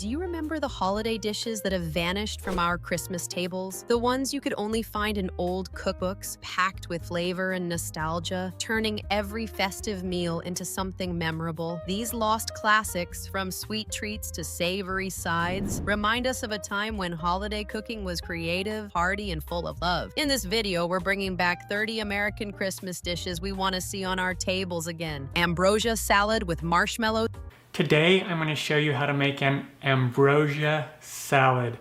Do you remember the holiday dishes that have vanished from our Christmas tables? The ones you could only find in old cookbooks, packed with flavor and nostalgia, turning every festive meal into something memorable. These lost classics, from sweet treats to savory sides, remind us of a time when holiday cooking was creative, hearty, and full of love. In this video, we're bringing back 30 American Christmas dishes we want to see on our tables again. Ambrosia salad with marshmallows. Today, I'm going to show you how to make an ambrosia salad.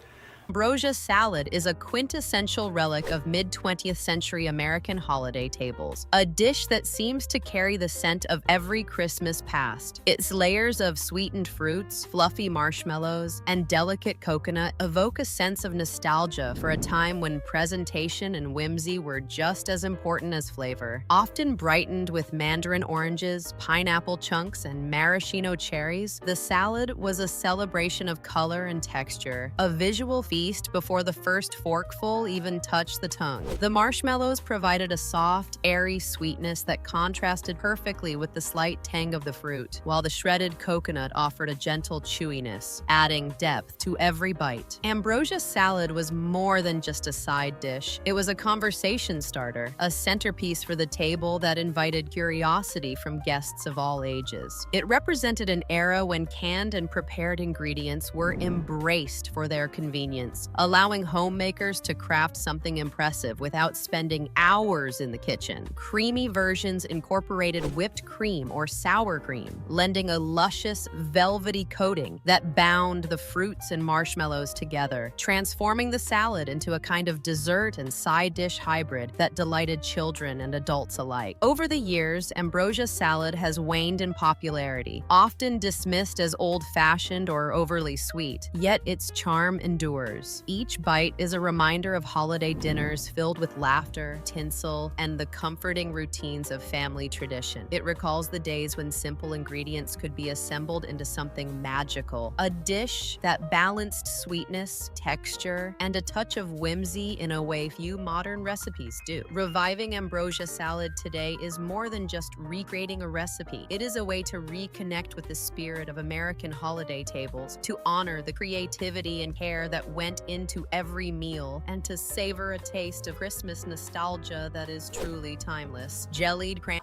Ambrosia salad is a quintessential relic of mid-20th century American holiday tables, a dish that seems to carry the scent of every Christmas past. Its layers of sweetened fruits, fluffy marshmallows, and delicate coconut evoke a sense of nostalgia for a time when presentation and whimsy were just as important as flavor. Often brightened with mandarin oranges, pineapple chunks, and maraschino cherries, the salad was a celebration of color and texture, a visual feast before the first forkful even touched the tongue. The marshmallows provided a soft, airy sweetness that contrasted perfectly with the slight tang of the fruit, while the shredded coconut offered a gentle chewiness, adding depth to every bite. Ambrosia salad was more than just a side dish. It was a conversation starter, a centerpiece for the table that invited curiosity from guests of all ages. It represented an era when canned and prepared ingredients were embraced for their convenience, allowing homemakers to craft something impressive without spending hours in the kitchen. Creamy versions incorporated whipped cream or sour cream, lending a luscious, velvety coating that bound the fruits and marshmallows together, transforming the salad into a kind of dessert and side dish hybrid that delighted children and adults alike. Over the years, ambrosia salad has waned in popularity, often dismissed as old-fashioned or overly sweet, yet its charm endures. Each bite is a reminder of holiday dinners filled with laughter, tinsel, and the comforting routines of family tradition. It recalls the days when simple ingredients could be assembled into something magical, a dish that balanced sweetness, texture, and a touch of whimsy in a way few modern recipes do. Reviving ambrosia salad today is more than just recreating a recipe. It is a way to reconnect with the spirit of American holiday tables, to honor the creativity and care that went into every meal, and to savor a taste of Christmas nostalgia that is truly timeless.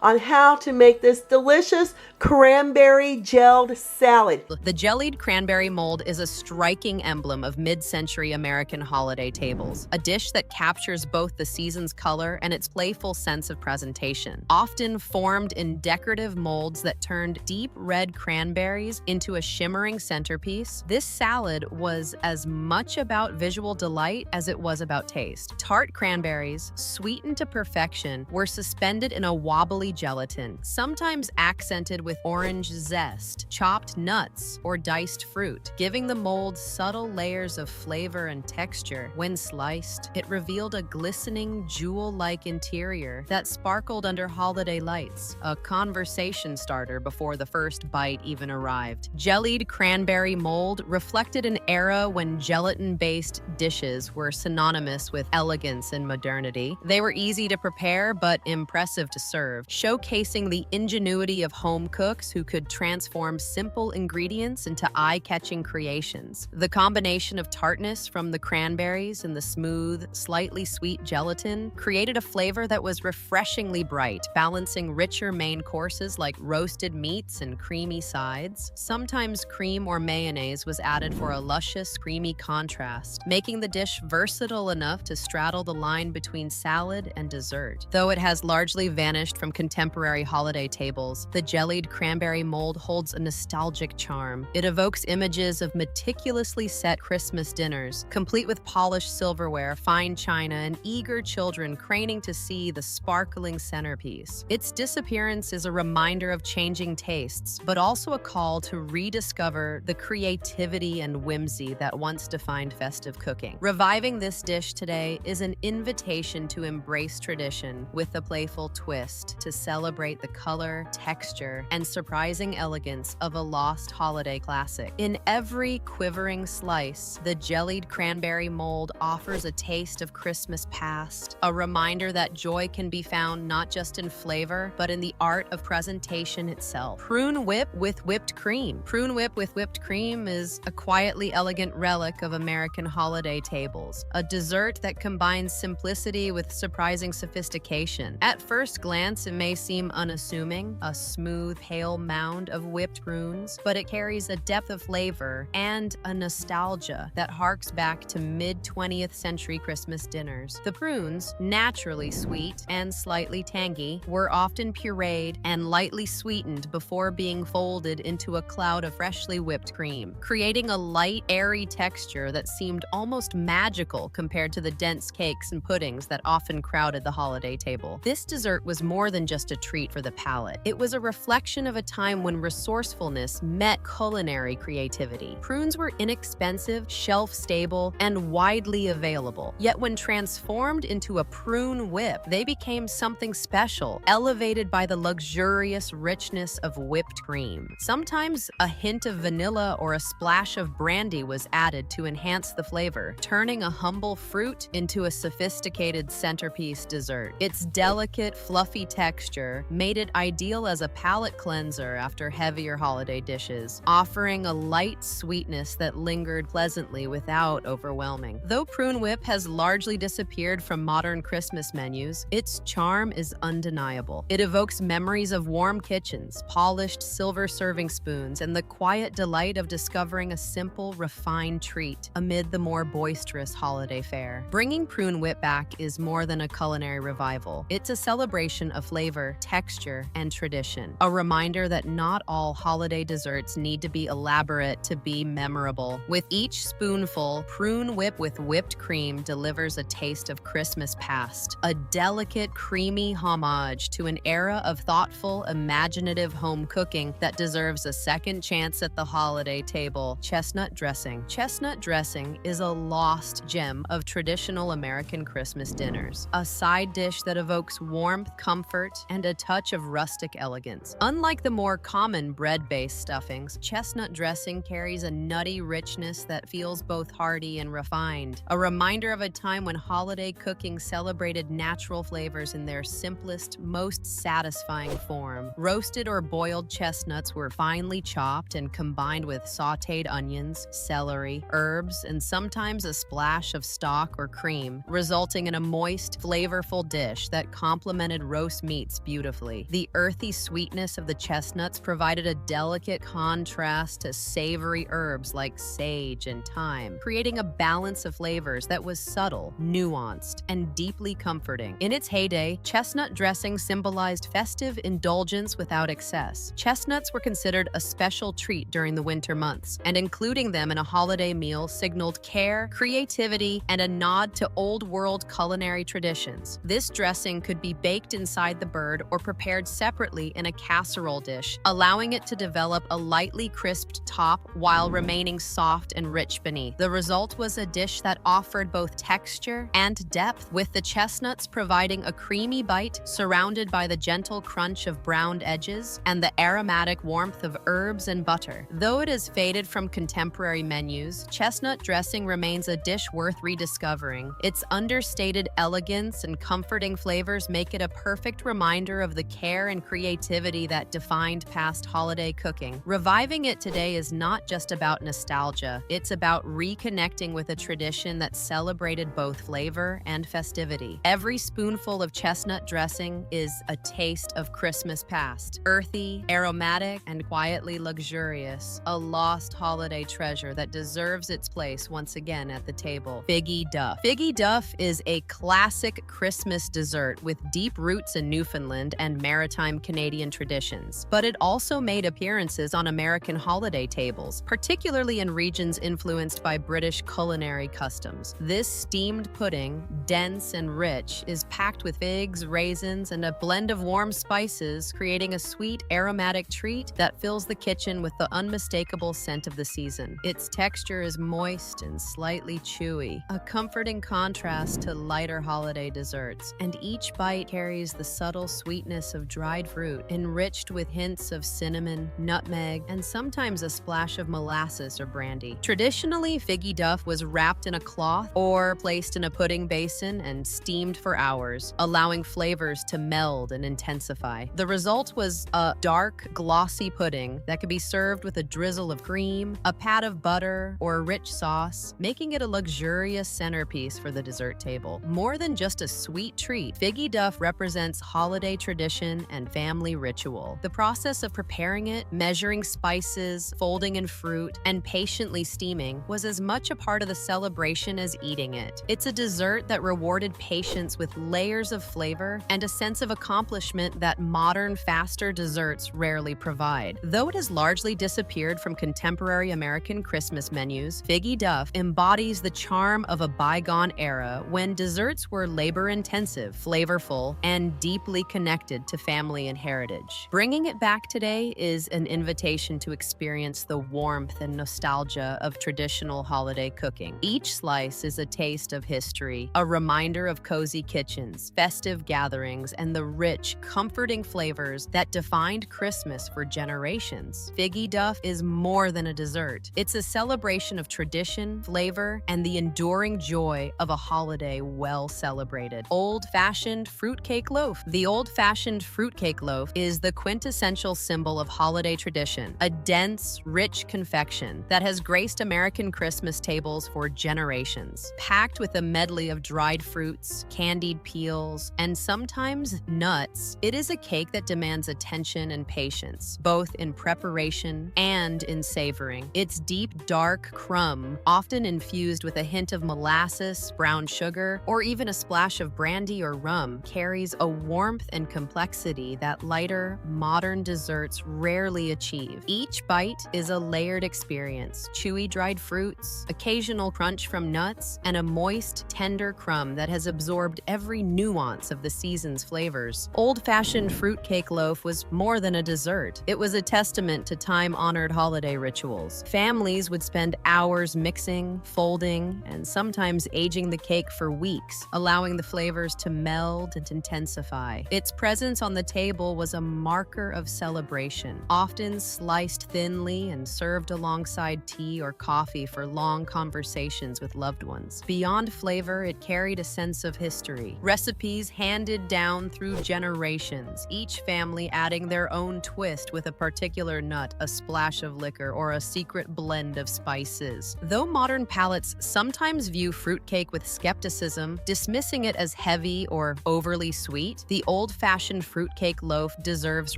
On how to make this delicious cranberry gelled salad. The jellied cranberry mold is a striking emblem of mid-century American holiday tables, a dish that captures both the season's color and its playful sense of presentation. Often formed in decorative molds that turned deep red cranberries into a shimmering centerpiece, this salad was as much about visual delight as it was about taste. Tart cranberries, sweetened to perfection, were suspended in a wobbly gelatin, sometimes accented with orange zest, chopped nuts, or diced fruit, giving the mold subtle layers of flavor and texture. When sliced, it revealed a glistening, jewel-like interior that sparkled under holiday lights, a conversation starter before the first bite even arrived. Jellied cranberry mold reflected an era when gelatin-based dishes were synonymous with elegance and modernity. They were easy to prepare but impressive to serve, showcasing the ingenuity of home cooks who could transform simple ingredients into eye-catching creations. The combination of tartness from the cranberries and the smooth, slightly sweet gelatin created a flavor that was refreshingly bright, balancing richer main courses like roasted meats and creamy sides. Sometimes cream or mayonnaise was added for a luscious, creamy contrast, making the dish versatile enough to straddle the line between salad and dessert. Though it has largely vanished from contemporary holiday tables, the jellied cranberry mold holds a nostalgic charm. It evokes images of meticulously set Christmas dinners, complete with polished silverware, fine china, and eager children craning to see the sparkling centerpiece. Its disappearance is a reminder of changing tastes, but also a call to rediscover the creativity and whimsy that once defined festive cooking. Reviving this dish today is an invitation to embrace tradition with a playful twist to celebrate the color, texture, and surprising elegance of a lost holiday classic. In every quivering slice, the jellied cranberry mold offers a taste of Christmas past, a reminder that joy can be found not just in flavor, but in the art of presentation itself. Prune whip with whipped cream. Prune whip with whipped cream is a quietly elegant relic of American holiday tables, a dessert that combines simplicity with surprising sophistication. At first glance, it may seem unassuming, a smooth, pale mound of whipped prunes, but it carries a depth of flavor and a nostalgia that harks back to mid-20th century Christmas dinners. The prunes, naturally sweet and slightly tangy, were often pureed and lightly sweetened before being folded into a cloud of freshly whipped cream, creating a light, airy texture that seemed almost magical compared to the dense cakes and puddings that often crowded the holiday table. This dessert was more than just a treat for the palate. It was a reflection of a time when resourcefulness met culinary creativity. Prunes were inexpensive, shelf-stable, and widely available. Yet when transformed into a prune whip, they became something special, elevated by the luxurious richness of whipped cream. Sometimes a hint of vanilla or a splash of brandy was added to enhance the flavor, turning a humble fruit into a sophisticated centerpiece dessert. Its delicate, fluffy texture made it ideal as a palate cleanser after heavier holiday dishes, offering a light sweetness that lingered pleasantly without overwhelming. Though prune whip has largely disappeared from modern Christmas menus, its charm is undeniable. It evokes memories of warm kitchens, polished silver serving spoons, and the quiet delight of discovering a simple, refined treat amid the more boisterous holiday fare. Bringing prune whip back is more than a culinary revival. It's a celebration of flavor, texture, and tradition. A reminder that not all holiday desserts need to be elaborate to be memorable. With each spoonful, prune whip with whipped cream delivers a taste of Christmas past, a delicate, creamy homage to an era of thoughtful, imaginative home cooking that deserves a second chance at the holiday table. Chestnut dressing. Chestnut dressing is a lost gem of traditional American Christmas dinners, a side dish that evokes warmth, comfort, and a touch of rustic elegance. Unlike the more common bread-based stuffings, chestnut dressing carries a nutty richness that feels both hearty and refined, a reminder of a time when holiday cooking celebrated natural flavors in their simplest, most satisfying form. Roasted or boiled chestnuts were finely chopped and combined with sautéed onions, celery, herbs, and sometimes a splash of stock or cream, resulting in a moist, flavorful dish that complemented roast meats beautifully. The earthy sweetness of the chestnuts provided a delicate contrast to savory herbs like sage and thyme, creating a balance of flavors that was subtle, nuanced, and deeply comforting. In its heyday, chestnut dressing symbolized festive indulgence without excess. Chestnuts were considered a special treat during the winter months, and including them in a holiday meal signaled care, creativity, and a nod to old-world culinary traditions. This dressing could be baked inside the bird or prepared separately in a casserole dish, allowing it to develop a lightly crisped top while remaining soft and rich beneath. The result was a dish that offered both texture and depth, with the chestnuts providing a creamy bite surrounded by the gentle crunch of browned edges and the aromatic warmth of herbs and butter. Though it has faded from contemporary menus, chestnut dressing remains a dish worth rediscovering. Its understated elegance and comforting flavors make it a perfect reminder of the care and creativity that defined past holiday cooking. Reviving it today is not just about nostalgia, it's about reconnecting with a tradition that celebrated both flavor and festivity. Every spoonful of chestnut dressing is a taste of Christmas past, earthy, aromatic, and quietly luxurious, a lost holiday treasure that deserves its place once again at the table. Figgy Duff. Figgy Duff is a classic Christmas dessert with deep roots in Newfoundland and maritime Canadian traditions, but it also made appearances on American holiday tables, particularly in regions influenced by British culinary customs. This steamed pudding, dense and rich, is packed with figs, raisins, and a blend of warm spices, creating a sweet, aromatic treat that fills the kitchen with the unmistakable scent of the season. Its texture is moist, moist and slightly chewy, a comforting contrast to lighter holiday desserts. And each bite carries the subtle sweetness of dried fruit, enriched with hints of cinnamon, nutmeg, and sometimes a splash of molasses or brandy. Traditionally, figgy duff was wrapped in a cloth or placed in a pudding basin and steamed for hours, allowing flavors to meld and intensify. The result was a dark, glossy pudding that could be served with a drizzle of cream, a pat of butter, or a rich sauce, making it a luxurious centerpiece for the dessert table. More than just a sweet treat, figgy duff represents holiday tradition and family ritual. The process of preparing it, measuring spices, folding in fruit, and patiently steaming was as much a part of the celebration as eating it. It's a dessert that rewarded patience with layers of flavor and a sense of accomplishment that modern, faster desserts rarely provide. Though it has largely disappeared from contemporary American Christmas menus, figgy duff embodies the charm of a bygone era when desserts were labor-intensive, flavorful, and deeply connected to family and heritage. Bringing it back today is an invitation to experience the warmth and nostalgia of traditional holiday cooking. Each slice is a taste of history, a reminder of cozy kitchens, festive gatherings, and the rich, comforting flavors that defined Christmas for generations. Figgy duff is more than a dessert. It's a celebration of tradition, flavor, and the enduring joy of a holiday well celebrated. Old-fashioned fruitcake loaf. The old-fashioned fruitcake loaf is the quintessential symbol of holiday tradition, a dense, rich confection that has graced American Christmas tables for generations. Packed with a medley of dried fruits, candied peels, and sometimes nuts, it is a cake that demands attention and patience, both in preparation and in savoring. Its deep, dark crumb, often infused with a hint of molasses, brown sugar, or even a splash of brandy or rum, carries a warmth and complexity that lighter, modern desserts rarely achieve. Each bite is a layered experience: chewy dried fruits, occasional crunch from nuts, and a moist, tender crumb that has absorbed every nuance of the season's flavors. Old-fashioned fruitcake loaf was more than a dessert. It was a testament to time-honored holiday rituals. Families would spend hours mixing, folding, and sometimes aging the cake for weeks, allowing the flavors to meld and intensify. Its presence on the table was a marker of celebration, often sliced thinly and served alongside tea or coffee for long conversations with loved ones. Beyond flavor, it carried a sense of history. Recipes handed down through generations, each family adding their own twist with a particular nut, a splash of liquor, or a secret blend of spices. Though modern palates sometimes view fruitcake with skepticism, dismissing it as heavy or overly sweet, the old-fashioned fruitcake loaf deserves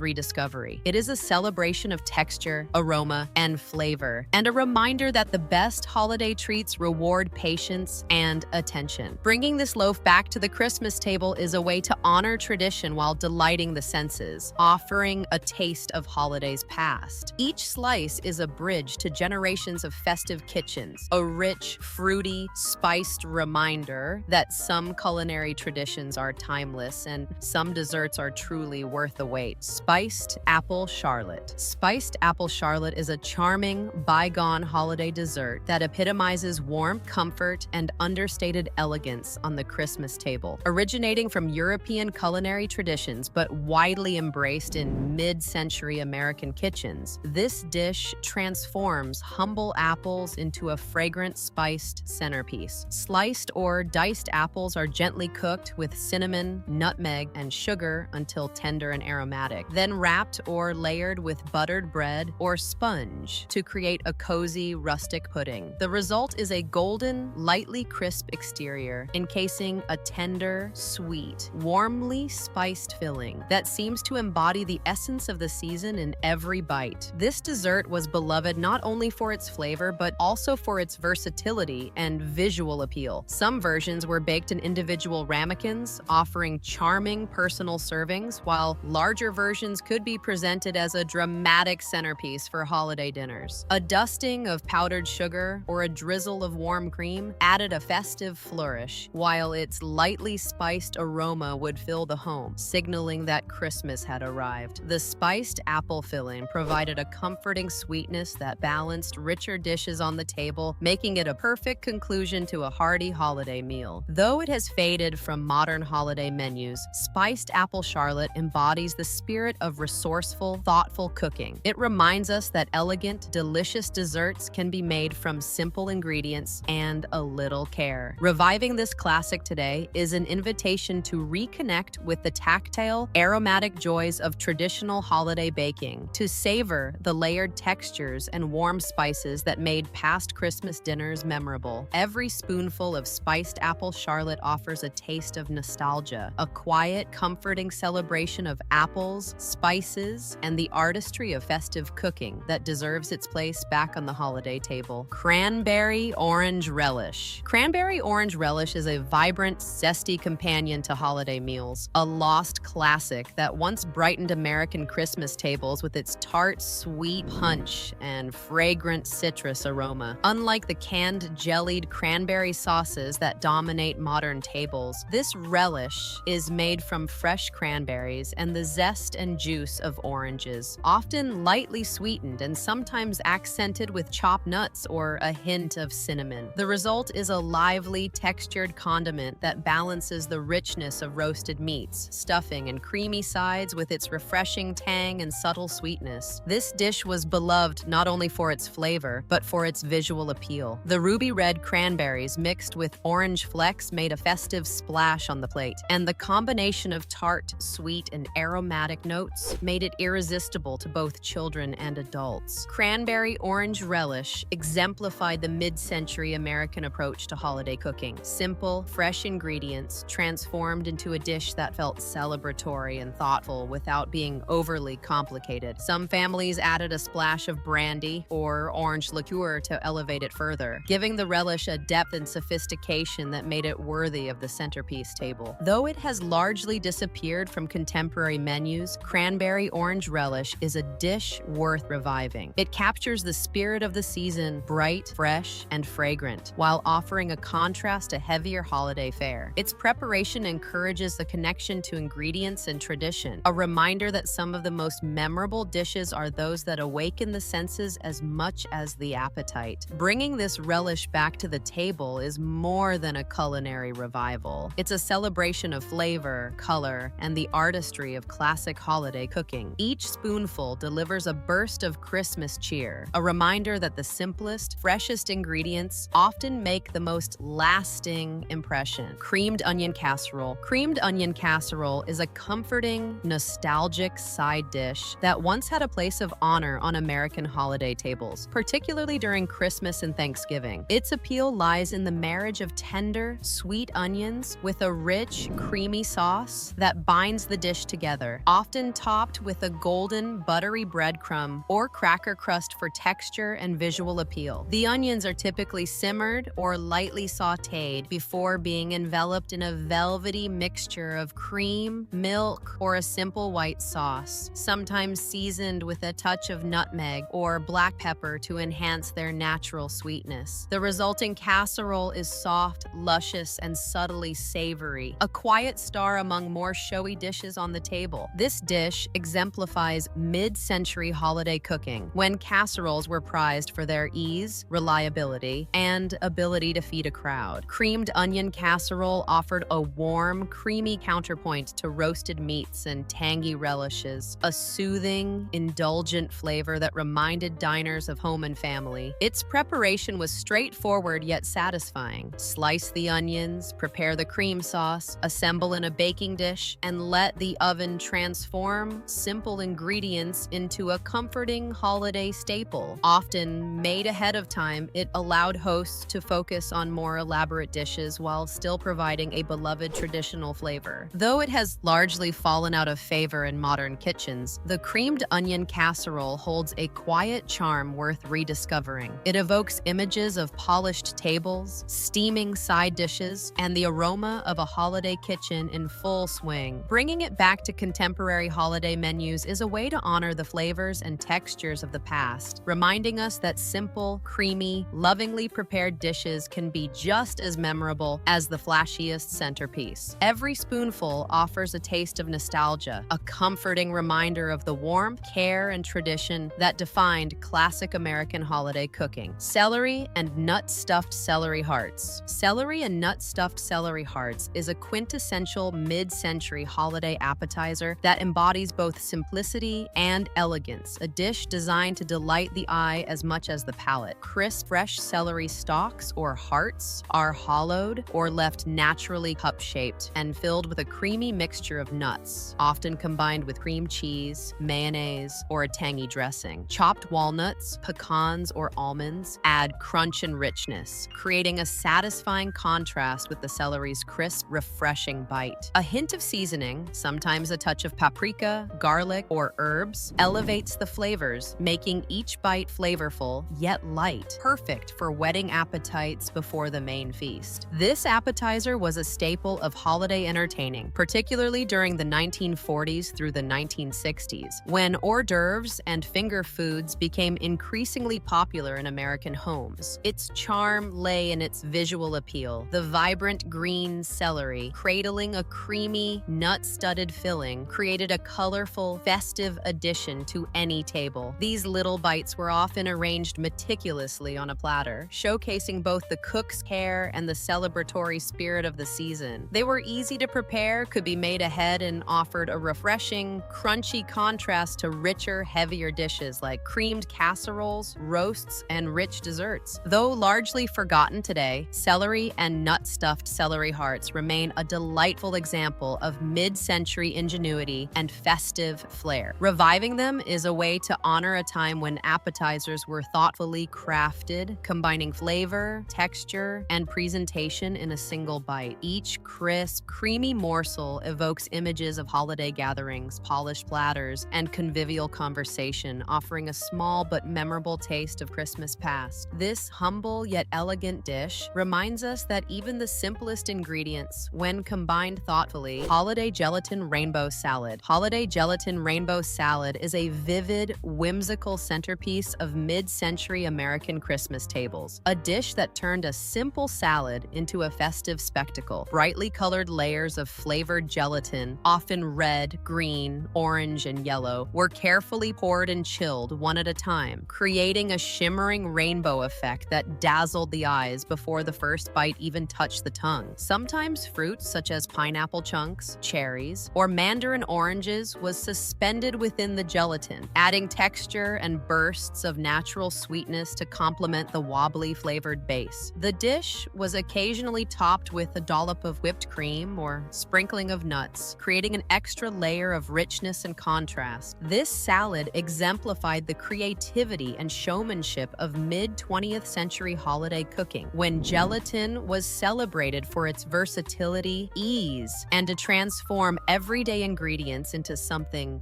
rediscovery. It is a celebration of texture, aroma, and flavor, and a reminder that the best holiday treats reward patience and attention. Bringing this loaf back to the Christmas table is a way to honor tradition while delighting the senses, offering a taste of holidays past. Each slice is a bridge to generations of festive kitchens, a rich, fruity, spiced reminder that some culinary traditions are timeless and some desserts are truly worth the wait. Spiced apple charlotte. Spiced apple charlotte is a charming, bygone holiday dessert that epitomizes warmth, comfort, and understated elegance on the Christmas table. Originating from European culinary traditions but widely embraced in mid-century American kitchens, this dish transforms humble apples into a fragrant, spiced centerpiece. Sliced or diced apples are gently cooked with cinnamon, nutmeg, and sugar until tender and aromatic, then wrapped or layered with buttered bread or sponge to create a cozy, rustic pudding. The result is a golden, lightly crisp exterior, encasing a tender, sweet, warmly spiced filling that seems to embody the essence of the season in every bite. This dessert was beloved not only for its flavor, but also for its versatility and visual appeal. Some versions were baked in individual ramekins, offering charming personal servings, while larger versions could be presented as a dramatic centerpiece for holiday dinners. A dusting of powdered sugar or a drizzle of warm cream added a festive flourish, while its lightly spiced aroma would fill the home, signaling that Christmas had arrived. The spiced apple filling provided a comforting sweetness that balanced richer dishes on the table table, making it a perfect conclusion to a hearty holiday meal. Though it has faded from modern holiday menus, spiced apple charlotte embodies the spirit of resourceful, thoughtful cooking. It reminds us that elegant, delicious desserts can be made from simple ingredients and a little care. Reviving this classic today is an invitation to reconnect with the tactile, aromatic joys of traditional holiday baking, to savor the layered textures and warm spices that made past Christmas dinners memorable. Every spoonful of spiced apple charlotte offers a taste of nostalgia, a quiet, comforting celebration of apples, spices, and the artistry of festive cooking that deserves its place back on the holiday table. Cranberry orange relish. Cranberry orange relish is a vibrant, zesty companion to holiday meals, a lost classic that once brightened American Christmas tables with its tart, sweet punch and fragrant citrus aroma. Unlike the canned, jellied cranberry sauces that dominate modern tables, this relish is made from fresh cranberries and the zest and juice of oranges, often lightly sweetened and sometimes accented with chopped nuts or a hint of cinnamon. The result is a lively, textured condiment that balances the richness of roasted meats, stuffing, and creamy sides with its refreshing tang and subtle sweetness. This dish was beloved not only for its flavor, but for its visual appeal. The ruby red cranberries mixed with orange flecks made a festive splash on the plate, and the combination of tart, sweet, and aromatic notes made it irresistible to both children and adults. Cranberry orange relish exemplified the mid-century American approach to holiday cooking. Simple, fresh ingredients transformed into a dish that felt celebratory and thoughtful without being overly complicated. Some families added a splash of brandy or orange liqueur to elevate it further, giving the relish a depth and sophistication that made it worthy of the centerpiece table. Though it has largely disappeared from contemporary menus, cranberry orange relish is a dish worth reviving. It captures the spirit of the season, bright, fresh, and fragrant, while offering a contrast to heavier holiday fare. Its preparation encourages the connection to ingredients and tradition, a reminder that some of the most memorable dishes are those that awaken the senses as much as the appetite. Bringing this relish back to the table is more than a culinary revival. It's a celebration of flavor, color, and the artistry of classic holiday cooking. Each spoonful delivers a burst of Christmas cheer, a reminder that the simplest, freshest ingredients often make the most lasting impression. Creamed onion casserole. Creamed onion casserole is a comforting, nostalgic side dish that once had a place of honor on American holiday tables, particularly during Christmas and Thanksgiving. Its appeal lies in the marriage of tender, sweet onions with a rich, creamy sauce that binds the dish together, often topped with a golden, buttery breadcrumb or cracker crust for texture and visual appeal. The onions are typically simmered or lightly sautéed before being enveloped in a velvety mixture of cream, milk, or a simple white sauce, sometimes seasoned with a touch of nutmeg or black pepper to enhance their natural sweetness. The resulting casserole is soft, luscious, and subtly savory, a quiet star among more showy dishes on the table. This dish exemplifies mid-century holiday cooking, when casseroles were prized for their ease, reliability, and ability to feed a crowd. Creamed onion casserole offered a warm, creamy counterpoint to roasted meats and tangy relishes, a soothing, indulgent flavor that reminded diners of home and family. Its preparation was straightforward yet satisfying. Slice the onions, prepare the cream sauce, assemble in a baking dish, and let the oven transform simple ingredients into a comforting holiday staple. Often made ahead of time, it allowed hosts to focus on more elaborate dishes while still providing a beloved traditional flavor. Though it has largely fallen out of favor in modern kitchens, the creamed onion casserole holds a quiet charm worth rediscovering. It evokes images of polished tables, steaming side dishes, and the aroma of a holiday kitchen in full swing. Bringing it back to contemporary holiday menus is a way to honor the flavors and textures of the past, reminding us that simple, creamy, lovingly prepared dishes can be just as memorable as the flashiest centerpiece. Every spoonful offers a taste of nostalgia, a comforting reminder of the warmth, care, and tradition that defined classic American holiday cooking. Celery and nut-stuffed celery hearts. Celery and nut-stuffed celery hearts is a quintessential mid-century holiday appetizer that embodies both simplicity and elegance, a dish designed to delight the eye as much as the palate. Crisp, fresh celery stalks, or hearts, are hollowed or left naturally cup-shaped and filled with a creamy mixture of nuts, often combined with cream cheese, mayonnaise, or a tangy dressing. Chopped walnuts, pecans, or almonds add crunch and richness, creating a satisfying contrast with the celery's crisp, refreshing bite. A hint of seasoning, sometimes a touch of paprika, garlic, or herbs, elevates the flavors, making each bite flavorful yet light, perfect for whetting appetites before the main feast. This appetizer was a staple of holiday entertaining, particularly during the 1940s through the 1960s, when hors d'oeuvres and finger foods became increasingly popular in American homes. Its charm lay in its visual appeal. The vibrant green celery, cradling a creamy, nut-studded filling, created a colorful, festive addition to any table. These little bites were often arranged meticulously on a platter, showcasing both the cook's care and the celebratory spirit of the season. They were easy to prepare, could be made ahead, and offered a refreshing, crunchy contrast to richer, heavier dishes like creamed casseroles, roasts, and rich desserts. Though largely forgotten today, celery and nut-stuffed celery hearts remain a delightful example of mid-century ingenuity and festive flair. Reviving them is a way to honor a time when appetizers were thoughtfully crafted, combining flavor, texture, and presentation in a single bite. Each crisp, creamy morsel evokes images of holiday gatherings, polished platters, and convivial conversation, offering a small but memorable taste of Christmas past. This humble yet elegant dish reminds us that even the simplest ingredients, when combined thoughtfully. Holiday Gelatin Rainbow Salad. Holiday Gelatin Rainbow Salad is a vivid, whimsical centerpiece of mid-century American Christmas tables, a dish that turned a simple salad into a festive spectacle. Brightly colored layers of flavored gelatin, often red, green, orange, and yellow, were carefully poured and chilled one at a time, creating a shimmering rainbow effect that dazzled the eyes before the first bite even touched the tongue. Sometimes fruits such as pineapple chunks, cherries, or mandarin oranges was suspended within the gelatin, adding texture and bursts of natural sweetness to complement the wobbly flavored base. The dish was occasionally topped with a dollop of whipped cream or sprinkling of nuts, creating an extra layer of richness and contrast. This salad exemplified the creativity and showmanship of mid-20th century holiday cooking, when gelatin was celebrated for its versatility, ease, and to transform everyday ingredients into something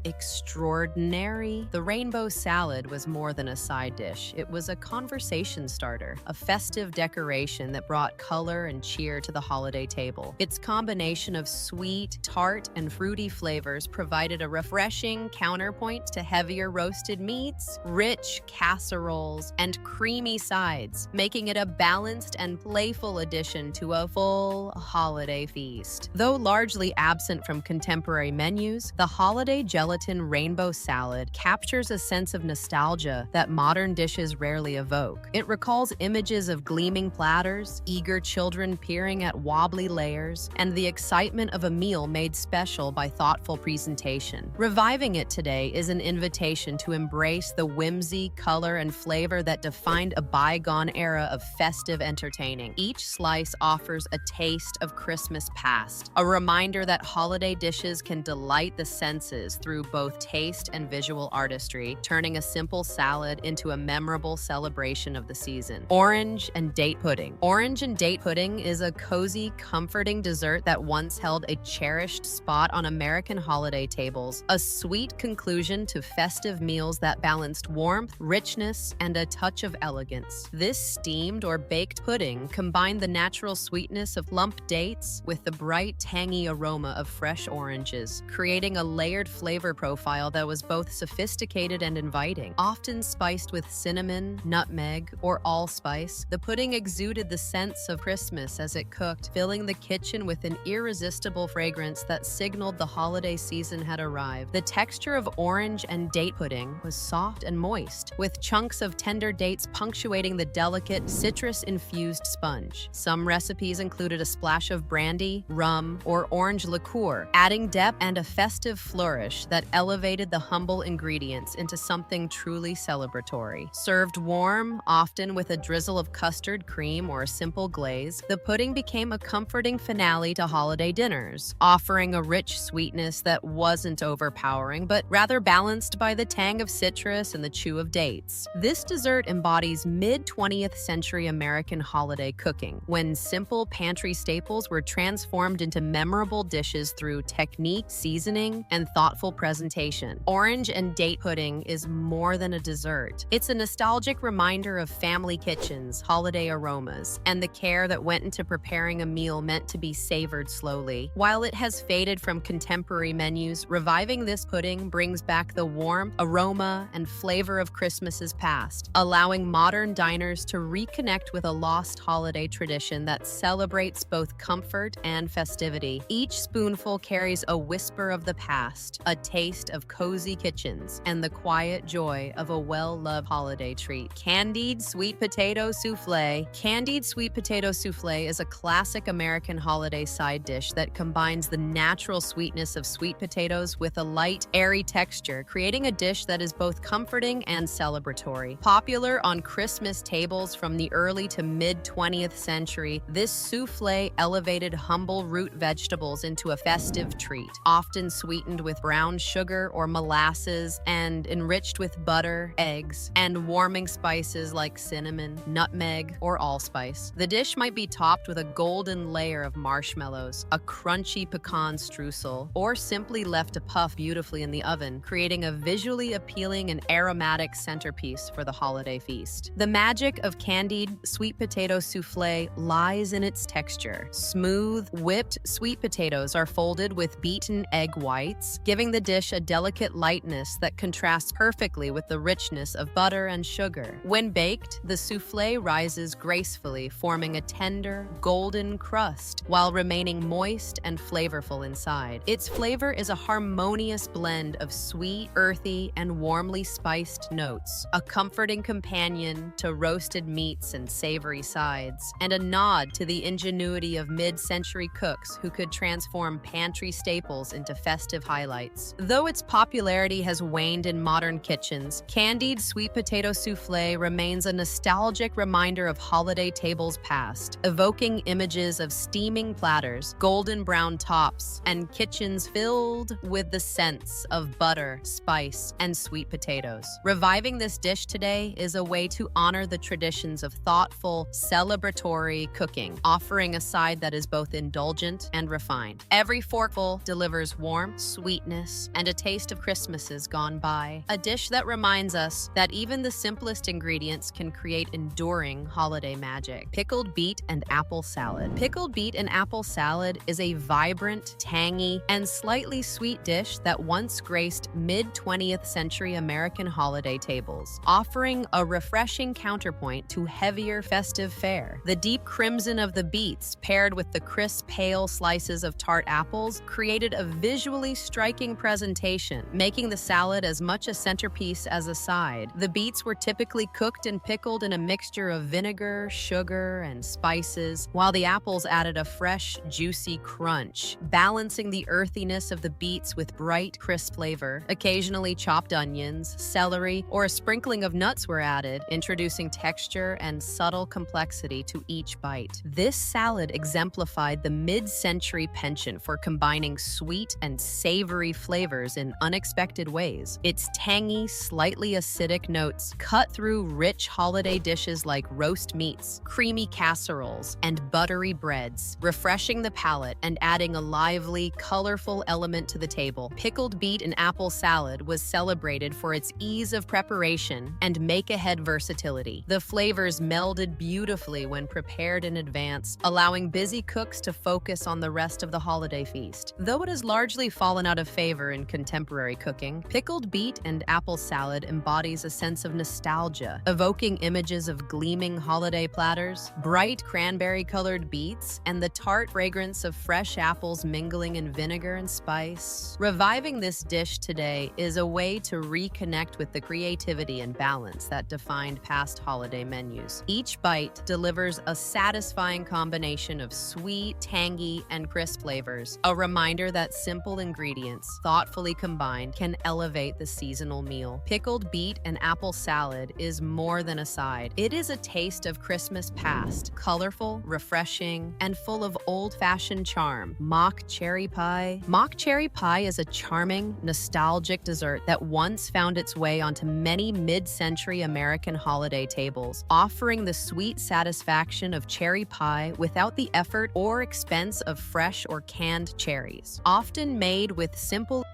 extraordinary. The rainbow salad was more than a side dish. It was a conversation starter, a festive decoration that brought color and cheer to the holiday table. Its combination of sweet, tart, and fruity flavors provided a refreshing counterpoint to heavier roasted meats, rich casseroles, and creamy sides, making it a balanced and playful addition to a full holiday feast. Though largely absent from contemporary menus, the Holiday Gelatin Rainbow Salad captures a sense of nostalgia that modern dishes rarely evoke. It recalls images of gleaming platters, eager children peering at wobbly layers, and the excitement of a meal made special by thoughtful presentation. Reviving it today is an invitation to embrace the whimsy, color, and flavor that defined a bygone era of festive entertaining. Each slice offers a taste of Christmas past, a reminder that holiday dishes can delight the senses through both taste and visual artistry, turning a simple salad into a memorable celebration of the season. Orange and date pudding. Orange and date pudding is a cozy, comforting dessert that once held a cherished spot on American holiday tables, a sweet conclusion to festive meals that balanced warmth, richness, and a touch of elegance. This steamed or baked pudding combined the natural sweetness of plump dates with the bright, tangy aroma of fresh oranges, creating a layered flavor profile that was both sophisticated and inviting. Often spiced with cinnamon, nutmeg, or allspice, the pudding exuded the sense of Christmas as it cooked, filling the kitchen with an irresistible fragrance that signaled the holiday season had arrived. The texture of orange and date pudding was soft and moist, with chunks of tender dates punctuating the delicate, citrus-infused sponge. Some recipes included a splash of brandy, rum, or orange liqueur, adding depth and a festive flourish that elevated the humble ingredients into something truly celebratory. Served warm, often with a drizzle of custard cream or a simple glaze, the pudding became a comforting finale to holiday dinners, offering a rich sweetness that wasn't overpowering, but rather balanced by the tang of citrus and the chew of dates. This dessert embodies mid-20th century American holiday cooking, when simple pantry staples were transformed into memorable dishes through technique, seasoning, and thoughtful presentation. Orange and date pudding is more than a dessert. It's a nostalgic reminder of family kitchens, holiday aromas, and the care that went into preparing a meal meant to be savored slowly. While it has faded from contemporary menus, reviving this pudding brings back the warmth, aroma, and flavor of Christmases past, allowing modern diners to reconnect with a lost holiday tradition that celebrates both comfort and festivity. Each spoonful carries a whisper of the past, a taste of cozy kitchens, and the quiet joy of a well-loved holiday treat. Candied sweet potato souffle. Candied sweet potato souffle is a classic American holiday side dish that combines the natural sweetness of sweet potatoes with a light, airy texture, creating a dish that is both comforting and celebratory. Popular on Christmas tables from the early to mid-20th century, this souffle elevated humble root vegetables into a festive treat, often sweetened with brown sugar or molasses and enriched with butter, eggs, and warming spices like cinnamon, nutmeg, or allspice. The dish might be topped with a golden layer of marshmallows, a crunchy pecan streusel, or simply left to puff beautifully in the oven, creating a visually appealing and aromatic centerpiece for the holiday feast. The magic of candied sweet potato souffle lies in its texture. Smooth, whipped sweet potatoes are folded with beaten egg whites, giving the dish a delicate lightness that contrasts perfectly with the richness of butter and sugar. When baked, the souffle rises gracefully, forming a tender, golden crust while remaining moist and flavorful inside. Its flavor is a harmonious blend of sweet, earthy, and warmly spiced notes, a comforting companion to roasted meats and savory sides, and a nod to the ingenuity of mid-century cooks who could transform pantry staples into festive highlights. Though its popularity has waned in modern kitchens, candied sweet potato souffle remains a nostalgic reminder of holiday tables past, evoking images of steaming platters, golden brown tops, and kitchens filled with the scents of butter, spice, and sweet potatoes. Reviving this dish today is a way to honor the traditions of thoughtful, celebratory cooking, offering a side that is both indulgent and refined. Every forkful delivers warmth, sweetness, and a taste of Christmases gone by. A dish that reminds us that even the simplest ingredients can create enduring holiday magic. Pickled beet and apple salad. Pickled beet and apple salad is a vibrant, tangy, and slightly sweet dish that once graced mid-20th century American holiday tables, offering a refreshing counterpoint to heavier festive fare. The deep crimson of the beets, paired with the crisp, pale slices of tart apples, created a visually striking presentation, making the salad as much a centerpiece as a side. The beets were typically cooked and pickled in a mixture of vinegar, sugar, and spices, while the apples added a fresh, juicy crunch, balancing the earthiness of the beets with bright, crisp flavor. Occasionally chopped onions, celery, or a sprinkling of nuts were added, introducing texture and subtle complexity to each bite. This salad exemplified the mid-century penchant for combining sweet and savory flavors in unexpected ways. Its tangy, slightly acidic notes cut through rich holiday dishes like roast meats, creamy casseroles, and buttery breads, refreshing the palate and adding a lively, colorful element to the table. Pickled beet and apple salad was celebrated for its ease of preparation and make-ahead versatility. The flavors melded beautifully when prepared in advance, allowing busy cooks to focus on the rest of the holiday feast. Though it has largely fallen out of favor in contemporary cooking, pickled beet and apple salad embodies a sense of nostalgia, evoking images of gleaming holiday platters, bright cranberry-colored beets, and the tart fragrance of fresh apples mingling in vinegar and spice. Reviving this dish today is a way to reconnect with the creativity and balance that define refined past holiday menus. Each bite delivers a satisfying combination of sweet, tangy, and crisp flavors, a reminder that simple ingredients, thoughtfully combined, can elevate the seasonal meal. Pickled beet and apple salad is more than a side. It is a taste of Christmas past, colorful, refreshing, and full of old-fashioned charm. Mock cherry pie. Mock cherry pie is a charming, nostalgic dessert that once found its way onto many mid-century American holiday tables, offering the sweet satisfaction of cherry pie without the effort or expense of fresh or canned cherries. Often made with simple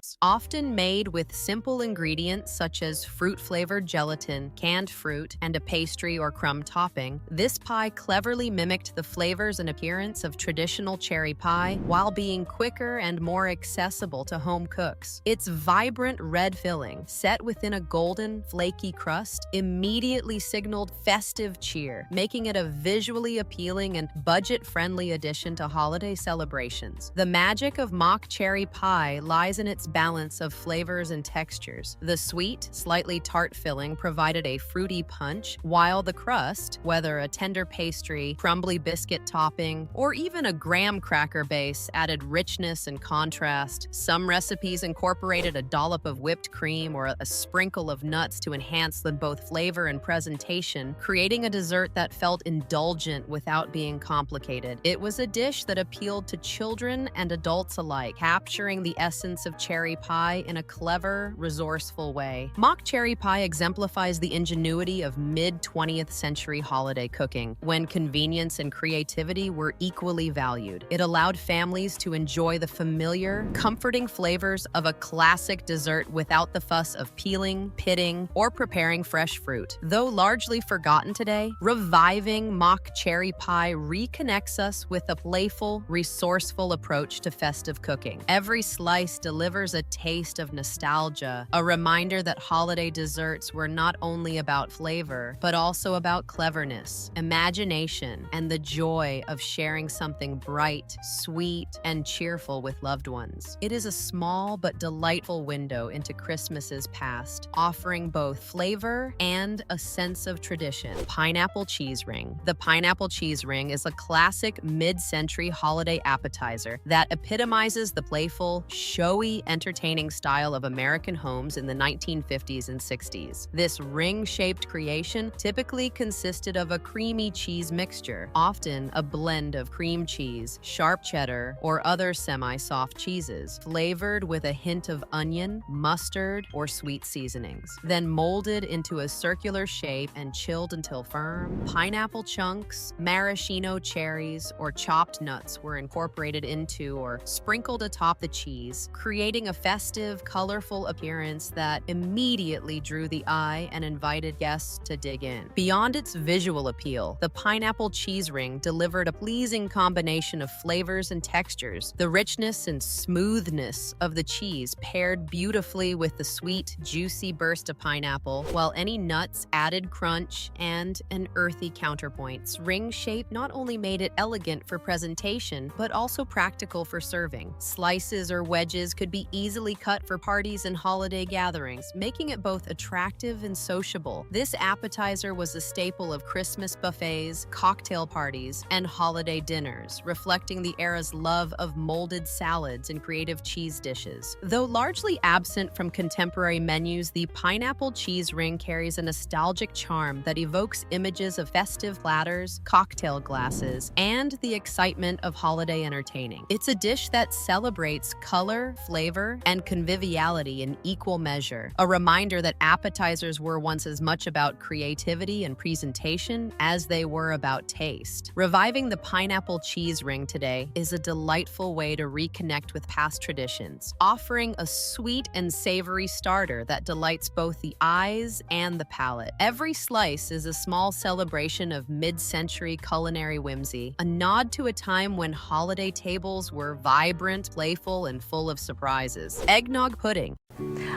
ingredients such as fruit-flavored gelatin, canned fruit, and a pastry or crumb topping, this pie cleverly mimicked the flavors and appearance of traditional cherry pie while being quicker and more accessible to home cooks. Its vibrant red filling, set within a golden, flaky crust, immediately signaled festive cheer, making it a visually appealing and budget-friendly addition to holiday celebrations. The magic of mock cherry pie lies in its balance of flavors and textures. The sweet, slightly tart filling provided a fruity punch, while the crust, whether a tender pastry, crumbly biscuit topping, or even a graham cracker base, added richness and contrast. Some recipes incorporated a dollop of whipped cream or a sprinkle of nuts to enhance both flavor and presentation, creating a dessert that felt indulgent without being complicated. It was a dish that appealed to children and adults alike, capturing the essence of cherry pie in a clever, resourceful way. Mock cherry pie exemplifies the ingenuity of mid-20th century holiday cooking, when convenience and creativity were equally valued. It allowed families to enjoy the familiar, comforting flavors of a classic dessert without the fuss of peeling, pitting, or preparing fresh fruit. Though largely forgotten today, reviving mock cherry pie reconnects us with a playful, resourceful approach to festive cooking. Every slice delivers a taste of nostalgia, a reminder that holiday desserts were not only about flavor, but also about cleverness, imagination, and the joy of sharing something bright, sweet, and cheerful with loved ones. It is a small but delightful window into Christmas's past, offering both flavor and a sense of tradition. Pineapple cheese ring. The pineapple cheese ring is a classic mid-century holiday appetizer that epitomizes the playful, showy, entertaining style of American homes in the 1950s and 60s. This ring-shaped creation typically consisted of a creamy cheese mixture, often a blend of cream cheese, sharp cheddar, or other semi-soft cheeses, flavored with a hint of onion, mustard, or sweet seasonings. Then molded into a circular shape and chilled until firm, pineapple chunks, maraschino cherries, or chopped nuts were incorporated into or sprinkled atop the cheese, creating a festive, colorful appearance that immediately drew the eye and invited guests to dig in. Beyond its visual appeal, the pineapple cheese ring delivered a pleasing combination of flavors and textures. The richness and smoothness of the cheese paired beautifully with the sweet, juicy burst of pineapple, while any nuts added crunch and an earthy counterpoint. Its ring shape not only made it elegant for presentation, but also practical for serving. Slices or wedges could be easily cut for parties and holiday gatherings, making it both attractive and sociable. This appetizer was a staple of Christmas buffets, cocktail parties, and holiday dinners, reflecting the era's love of molded salads and creative cheese dishes. Though largely absent from contemporary menus, the pineapple cheese ring carries a nostalgic charm that evokes images of festive platters, cocktail glasses, and the excitement of holiday entertaining. It's a dish that celebrates color, flavor, and conviviality in equal measure, a reminder that appetizers were once as much about creativity and presentation as they were about taste. Reviving the pineapple cheese ring today is a delightful way to reconnect with past traditions, offering a sweet and savory starter that delights both the eyes and the palate. Every slice is a small celebration of mid-century culinary whimsy, a nod to a time when holiday tables were vibrant, playful, and full of surprises. Eggnog pudding.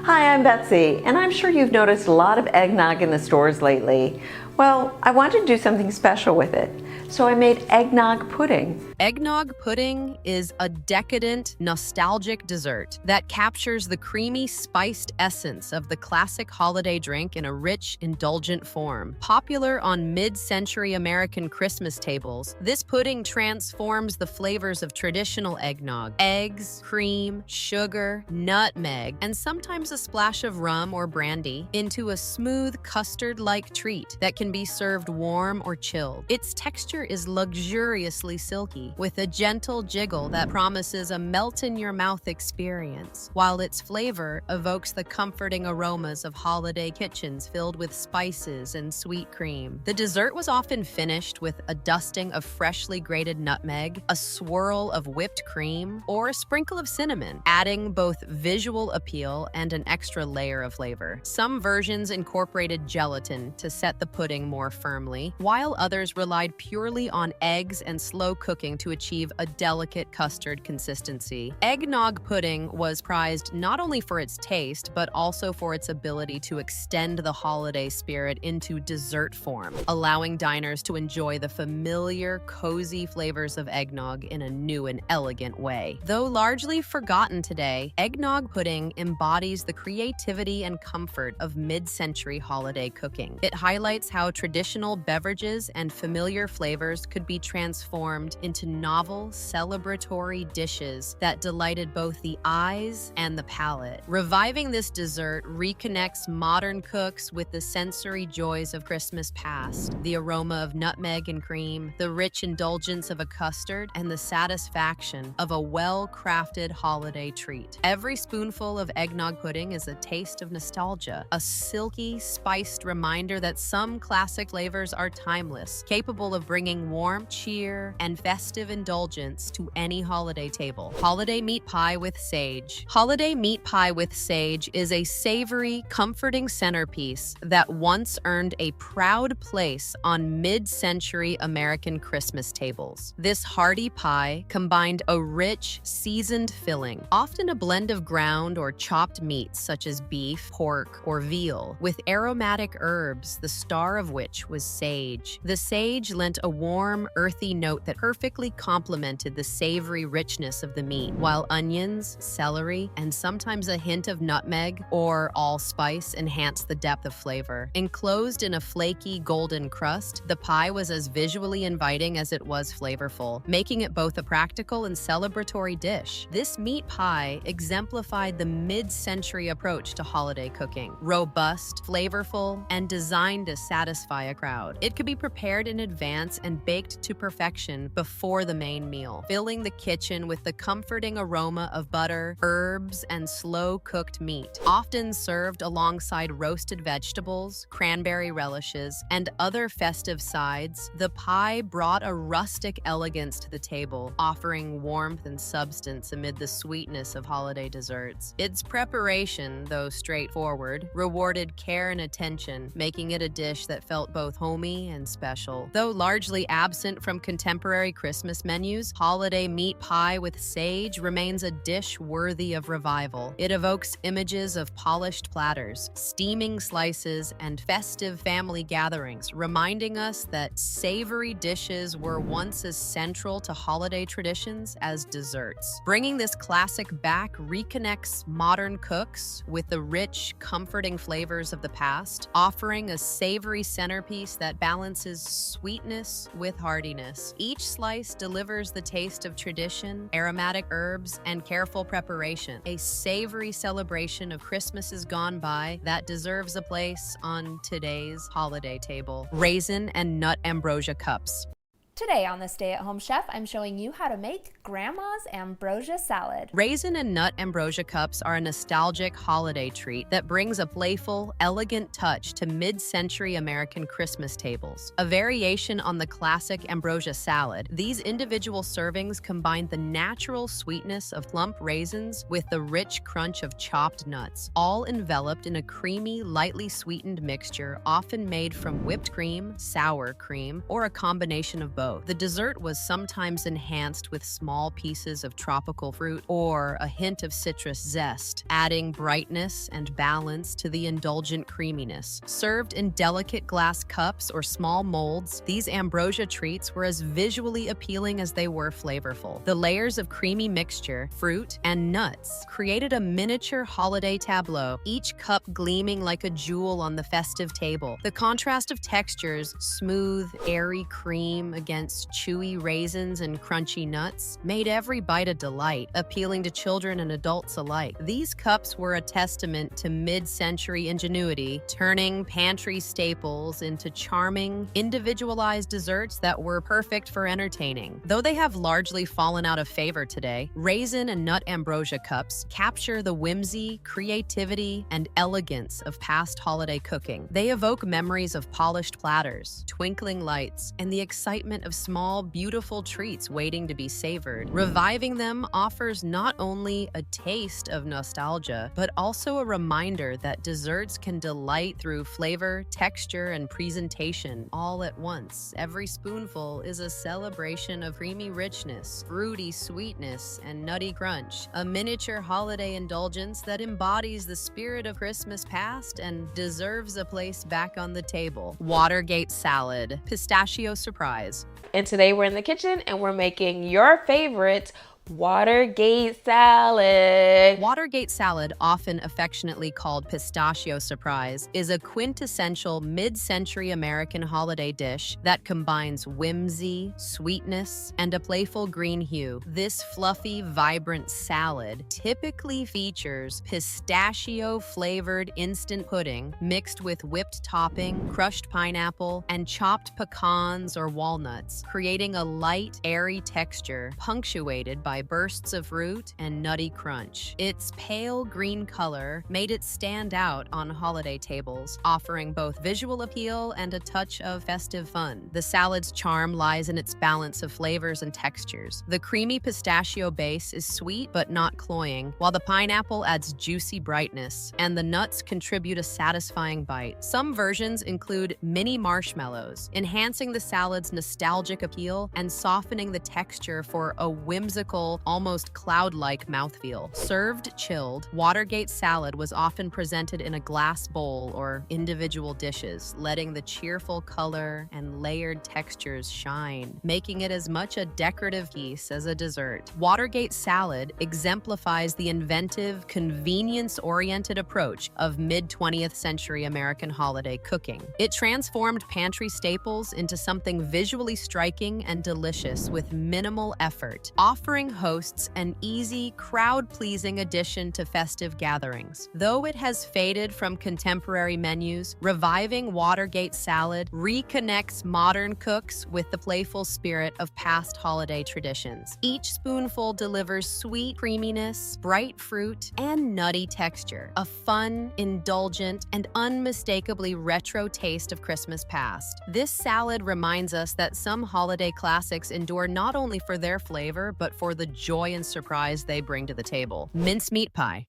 Hi, I'm Betsy, and I'm sure you've noticed a lot of eggnog in the stores lately. Well, I wanted to do something special with it. so I made eggnog pudding. Eggnog pudding is a decadent, nostalgic dessert that captures the creamy, spiced essence of the classic holiday drink in a rich, indulgent form. Popular on mid-century American Christmas tables, this pudding transforms the flavors of traditional eggnog: eggs, cream, sugar, nutmeg, and sometimes a splash of rum or brandy into a smooth custard-like treat that can be served warm or chilled. Its texture is luxuriously silky, with a gentle jiggle that promises a melt-in-your-mouth experience, while its flavor evokes the comforting aromas of holiday kitchens filled with spices and sweet cream. The dessert was often finished with a dusting of freshly grated nutmeg, a swirl of whipped cream, or a sprinkle of cinnamon, adding both visual appeal and an extra layer of flavor. Some versions incorporated gelatin to set the pudding more firmly, while others relied purely on eggs and slow cooking to achieve a delicate custard consistency. Eggnog pudding was prized not only for its taste, but also for its ability to extend the holiday spirit into dessert form, allowing diners to enjoy the familiar, cozy flavors of eggnog in a new and elegant way. Though largely forgotten today, eggnog pudding embodies the creativity and comfort of mid-century holiday cooking. It highlights how traditional beverages and familiar flavors could be transformed into novel, celebratory dishes that delighted both the eyes and the palate. Reviving this dessert reconnects modern cooks with the sensory joys of Christmas past: the aroma of nutmeg and cream, the rich indulgence of a custard, and the satisfaction of a well-crafted holiday treat. Every spoonful of eggnog pudding is a taste of nostalgia, a silky, spiced reminder that some classic flavors are timeless, capable of bringing warmth, cheer, and festive indulgence to any holiday table. Holiday meat pie with sage. Holiday meat pie with sage is a savory, comforting centerpiece that once earned a proud place on mid-century American Christmas tables. This hearty pie combined a rich, seasoned filling, often a blend of ground or chopped meats such as beef, pork, or veal, with aromatic herbs, the star of which was sage. The sage lent a warm, earthy note that perfectly complemented the savory richness of the meat, while onions, celery, and sometimes a hint of nutmeg or allspice enhanced the depth of flavor. Enclosed in a flaky, golden crust, the pie was as visually inviting as it was flavorful, making it both a practical and celebratory dish. This meat pie exemplified the mid-century approach to holiday cooking: robust, flavorful, and designed to satisfy a crowd. It could be prepared in advance and baked to perfection before the main meal, filling the kitchen with the comforting aroma of butter, herbs, and slow-cooked meat. Often served alongside roasted vegetables, cranberry relishes, and other festive sides, the pie brought a rustic elegance to the table, offering warmth and substance amid the sweetness of holiday desserts. Its preparation, though straightforward, rewarded care and attention, making it a dish that felt both homey and special. Though largely absent from contemporary Christmas menus, holiday meat pie with sage remains a dish worthy of revival. It evokes images of polished platters, steaming slices, and festive family gatherings, reminding us that savory dishes were once as central to holiday traditions as desserts. Bringing this classic back reconnects modern cooks with the rich, comforting flavors of the past, offering a savory centerpiece that balances sweetness with heartiness. Each slice delivers the taste of tradition, aromatic herbs, and careful preparation, a savory celebration of Christmases gone by that deserves a place on today's holiday table. Raisin and nut ambrosia cups. Today on the Stay at Home Chef, I'm showing you how to make Grandma's ambrosia salad. Raisin and nut ambrosia cups are a nostalgic holiday treat that brings a playful, elegant touch to mid-century American Christmas tables. A variation on the classic ambrosia salad, these individual servings combine the natural sweetness of plump raisins with the rich crunch of chopped nuts, all enveloped in a creamy, lightly sweetened mixture often made from whipped cream, sour cream, or a combination of both. both. The dessert was sometimes enhanced with small pieces of tropical fruit or a hint of citrus zest, adding brightness and balance to the indulgent creaminess. Served in delicate glass cups or small molds, these ambrosia treats were as visually appealing as they were flavorful. The layers of creamy mixture, fruit, and nuts created a miniature holiday tableau, each cup gleaming like a jewel on the festive table. The contrast of textures, smooth, airy cream against chewy raisins and crunchy nuts, made every bite a delight, appealing to children and adults alike. These cups were a testament to mid-century ingenuity, turning pantry staples into charming, individualized desserts that were perfect for entertaining. Though they have largely fallen out of favor today, raisin and nut ambrosia cups capture the whimsy, creativity, and elegance of past holiday cooking. They evoke memories of polished platters, twinkling lights, and the excitement of small, beautiful treats waiting to be savored. Reviving them offers not only a taste of nostalgia, but also a reminder that desserts can delight through flavor, texture, and presentation all at once. Every spoonful is a celebration of creamy richness, fruity sweetness, and nutty crunch, a miniature holiday indulgence that embodies the spirit of Christmas past and deserves a place back on the table. Watergate salad, pistachio surprise. And today we're in the kitchen and we're making your favorite Watergate salad. Watergate salad, often affectionately called pistachio surprise, is a quintessential mid-century American holiday dish that combines whimsy, sweetness, and a playful green hue. This fluffy, vibrant salad typically features pistachio-flavored instant pudding mixed with whipped topping, crushed pineapple, and chopped pecans or walnuts, creating a light, airy texture punctuated by bursts of fruit and nutty crunch. Its pale green color made it stand out on holiday tables, offering both visual appeal and a touch of festive fun. The salad's charm lies in its balance of flavors and textures. The creamy pistachio base is sweet but not cloying, while the pineapple adds juicy brightness, and the nuts contribute a satisfying bite. Some versions include mini marshmallows, enhancing the salad's nostalgic appeal and softening the texture for a whimsical, almost cloud-like mouthfeel. Served chilled, Watergate salad was often presented in a glass bowl or individual dishes, letting the cheerful color and layered textures shine, making it as much a decorative piece as a dessert. Watergate salad exemplifies the inventive, convenience-oriented approach of mid-20th century American holiday cooking. It transformed pantry staples into something visually striking and delicious with minimal effort, offering hosts an easy, crowd-pleasing addition to festive gatherings. Though it has faded from contemporary menus, reviving Watergate salad reconnects modern cooks with the playful spirit of past holiday traditions. Each spoonful delivers sweet creaminess, bright fruit, and nutty texture, a fun, indulgent, and unmistakably retro taste of Christmas past. This salad reminds us that some holiday classics endure not only for their flavor, but for the joy and surprise they bring to the table. Mincemeat pie.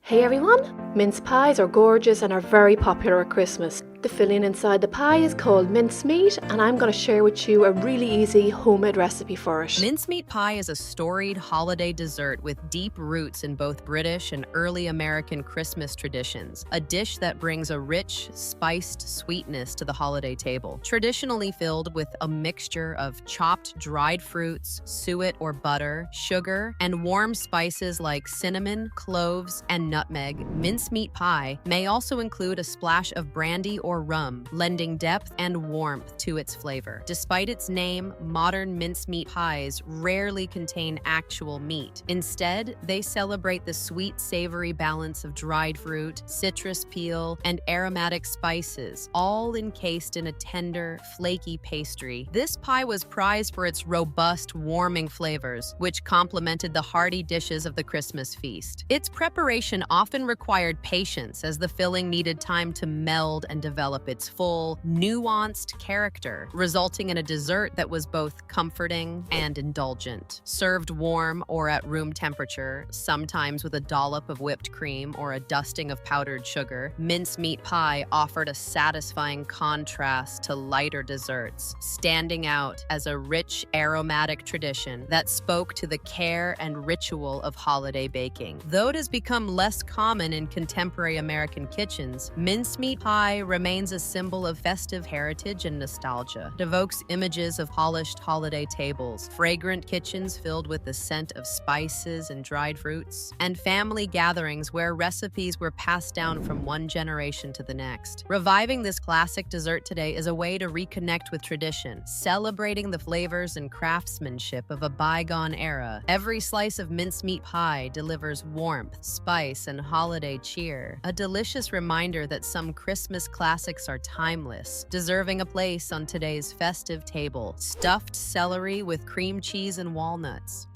Hey everyone! Mince pies are gorgeous and are very popular at Christmas. The filling inside the pie is called mincemeat, and I'm going to share with you a really easy homemade recipe for it. Mincemeat pie is a storied holiday dessert with deep roots in both British and early American Christmas traditions, a dish that brings a rich, spiced sweetness to the holiday table. Traditionally filled with a mixture of chopped dried fruits, suet or butter, sugar, and warm spices like cinnamon, cloves, and nutmeg, mincemeat pie may also include a splash of brandy or rum, lending depth and warmth to its flavor. Despite its name, modern mincemeat pies rarely contain actual meat. Instead, they celebrate the sweet, savory balance of dried fruit, citrus peel, and aromatic spices, all encased in a tender, flaky pastry. This pie was prized for its robust, warming flavors, which complemented the hearty dishes of the Christmas feast. Its preparation often required patience, as the filling needed time to meld and develop develop its full, nuanced character, resulting in a dessert that was both comforting and indulgent. Served warm or at room temperature, sometimes with a dollop of whipped cream or a dusting of powdered sugar, mincemeat pie offered a satisfying contrast to lighter desserts, standing out as a rich, aromatic tradition that spoke to the care and ritual of holiday baking. Though it has become less common in contemporary American kitchens, mincemeat pie remains a symbol of festive heritage and nostalgia. It evokes images of polished holiday tables, fragrant kitchens filled with the scent of spices and dried fruits, and family gatherings where recipes were passed down from one generation to the next. Reviving this classic dessert today is a way to reconnect with tradition, celebrating the flavors and craftsmanship of a bygone era. Every slice of mincemeat pie delivers warmth, spice, and holiday cheer, a delicious reminder that some Christmas classics are timeless, deserving a place on today's festive table. Stuffed celery with cream cheese and walnuts.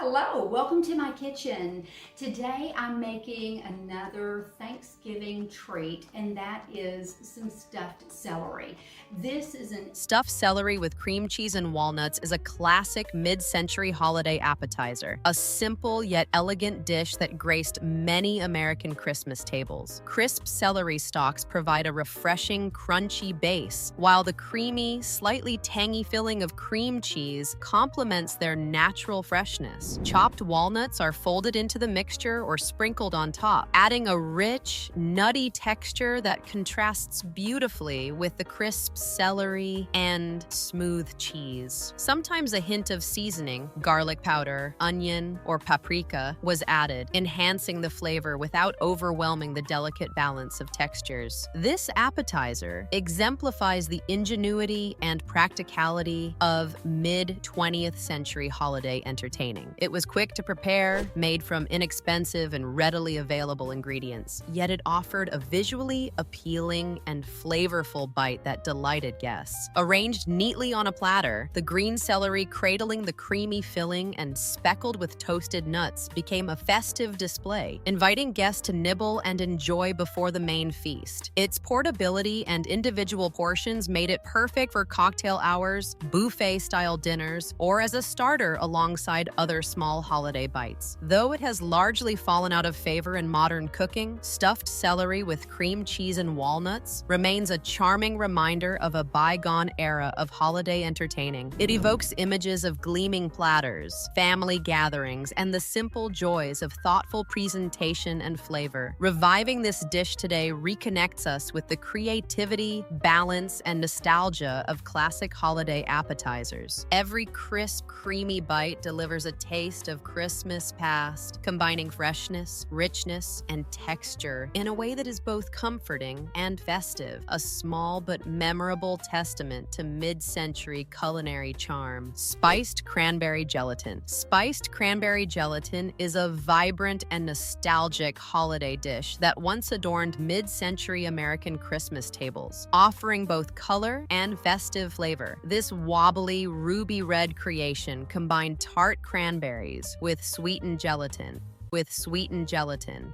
Hello, welcome to my kitchen. Today I'm making another Thanksgiving treat, and that is some stuffed celery. This is an Stuffed celery with cream cheese and walnuts is a classic mid-century holiday appetizer, a simple yet elegant dish that graced many American Christmas tables. Crisp celery stalks provide a refreshing, crunchy base, while the creamy, slightly tangy filling of cream cheese complements their natural freshness. Chopped walnuts are folded into the mixture or sprinkled on top, adding a rich, nutty texture that contrasts beautifully with the crisp celery and smooth cheese. Sometimes a hint of seasoning, garlic powder, onion, or paprika, was added, enhancing the flavor without overwhelming the delicate balance of textures. This appetizer exemplifies the ingenuity and practicality of mid-20th century holiday entertaining. It was quick to prepare, made from inexpensive and readily available ingredients, yet it offered a visually appealing and flavorful bite that delighted guests. Arranged neatly on a platter, the green celery cradling the creamy filling and speckled with toasted nuts became a festive display, inviting guests to nibble and enjoy before the main feast. Its portability and individual portions made it perfect for cocktail hours, buffet-style dinners, or as a starter alongside other small holiday bites. Though it has largely fallen out of favor in modern cooking, stuffed celery with cream cheese and walnuts remains a charming reminder of a bygone era of holiday entertaining. It evokes images of gleaming platters, family gatherings, and the simple joys of thoughtful presentation and flavor. Reviving this dish today reconnects us with the creativity, balance, and nostalgia of classic holiday appetizers. Every crisp, creamy bite delivers a taste of Christmas past, combining freshness, richness, and texture in a way that is both comforting and festive, a small but memorable testament to mid-century culinary charm. Spiced cranberry gelatin. Spiced cranberry gelatin is a vibrant and nostalgic holiday dish that once adorned mid-century American Christmas tables, offering both color and festive flavor. This wobbly, ruby red creation combined tart cranberries with sweetened gelatin,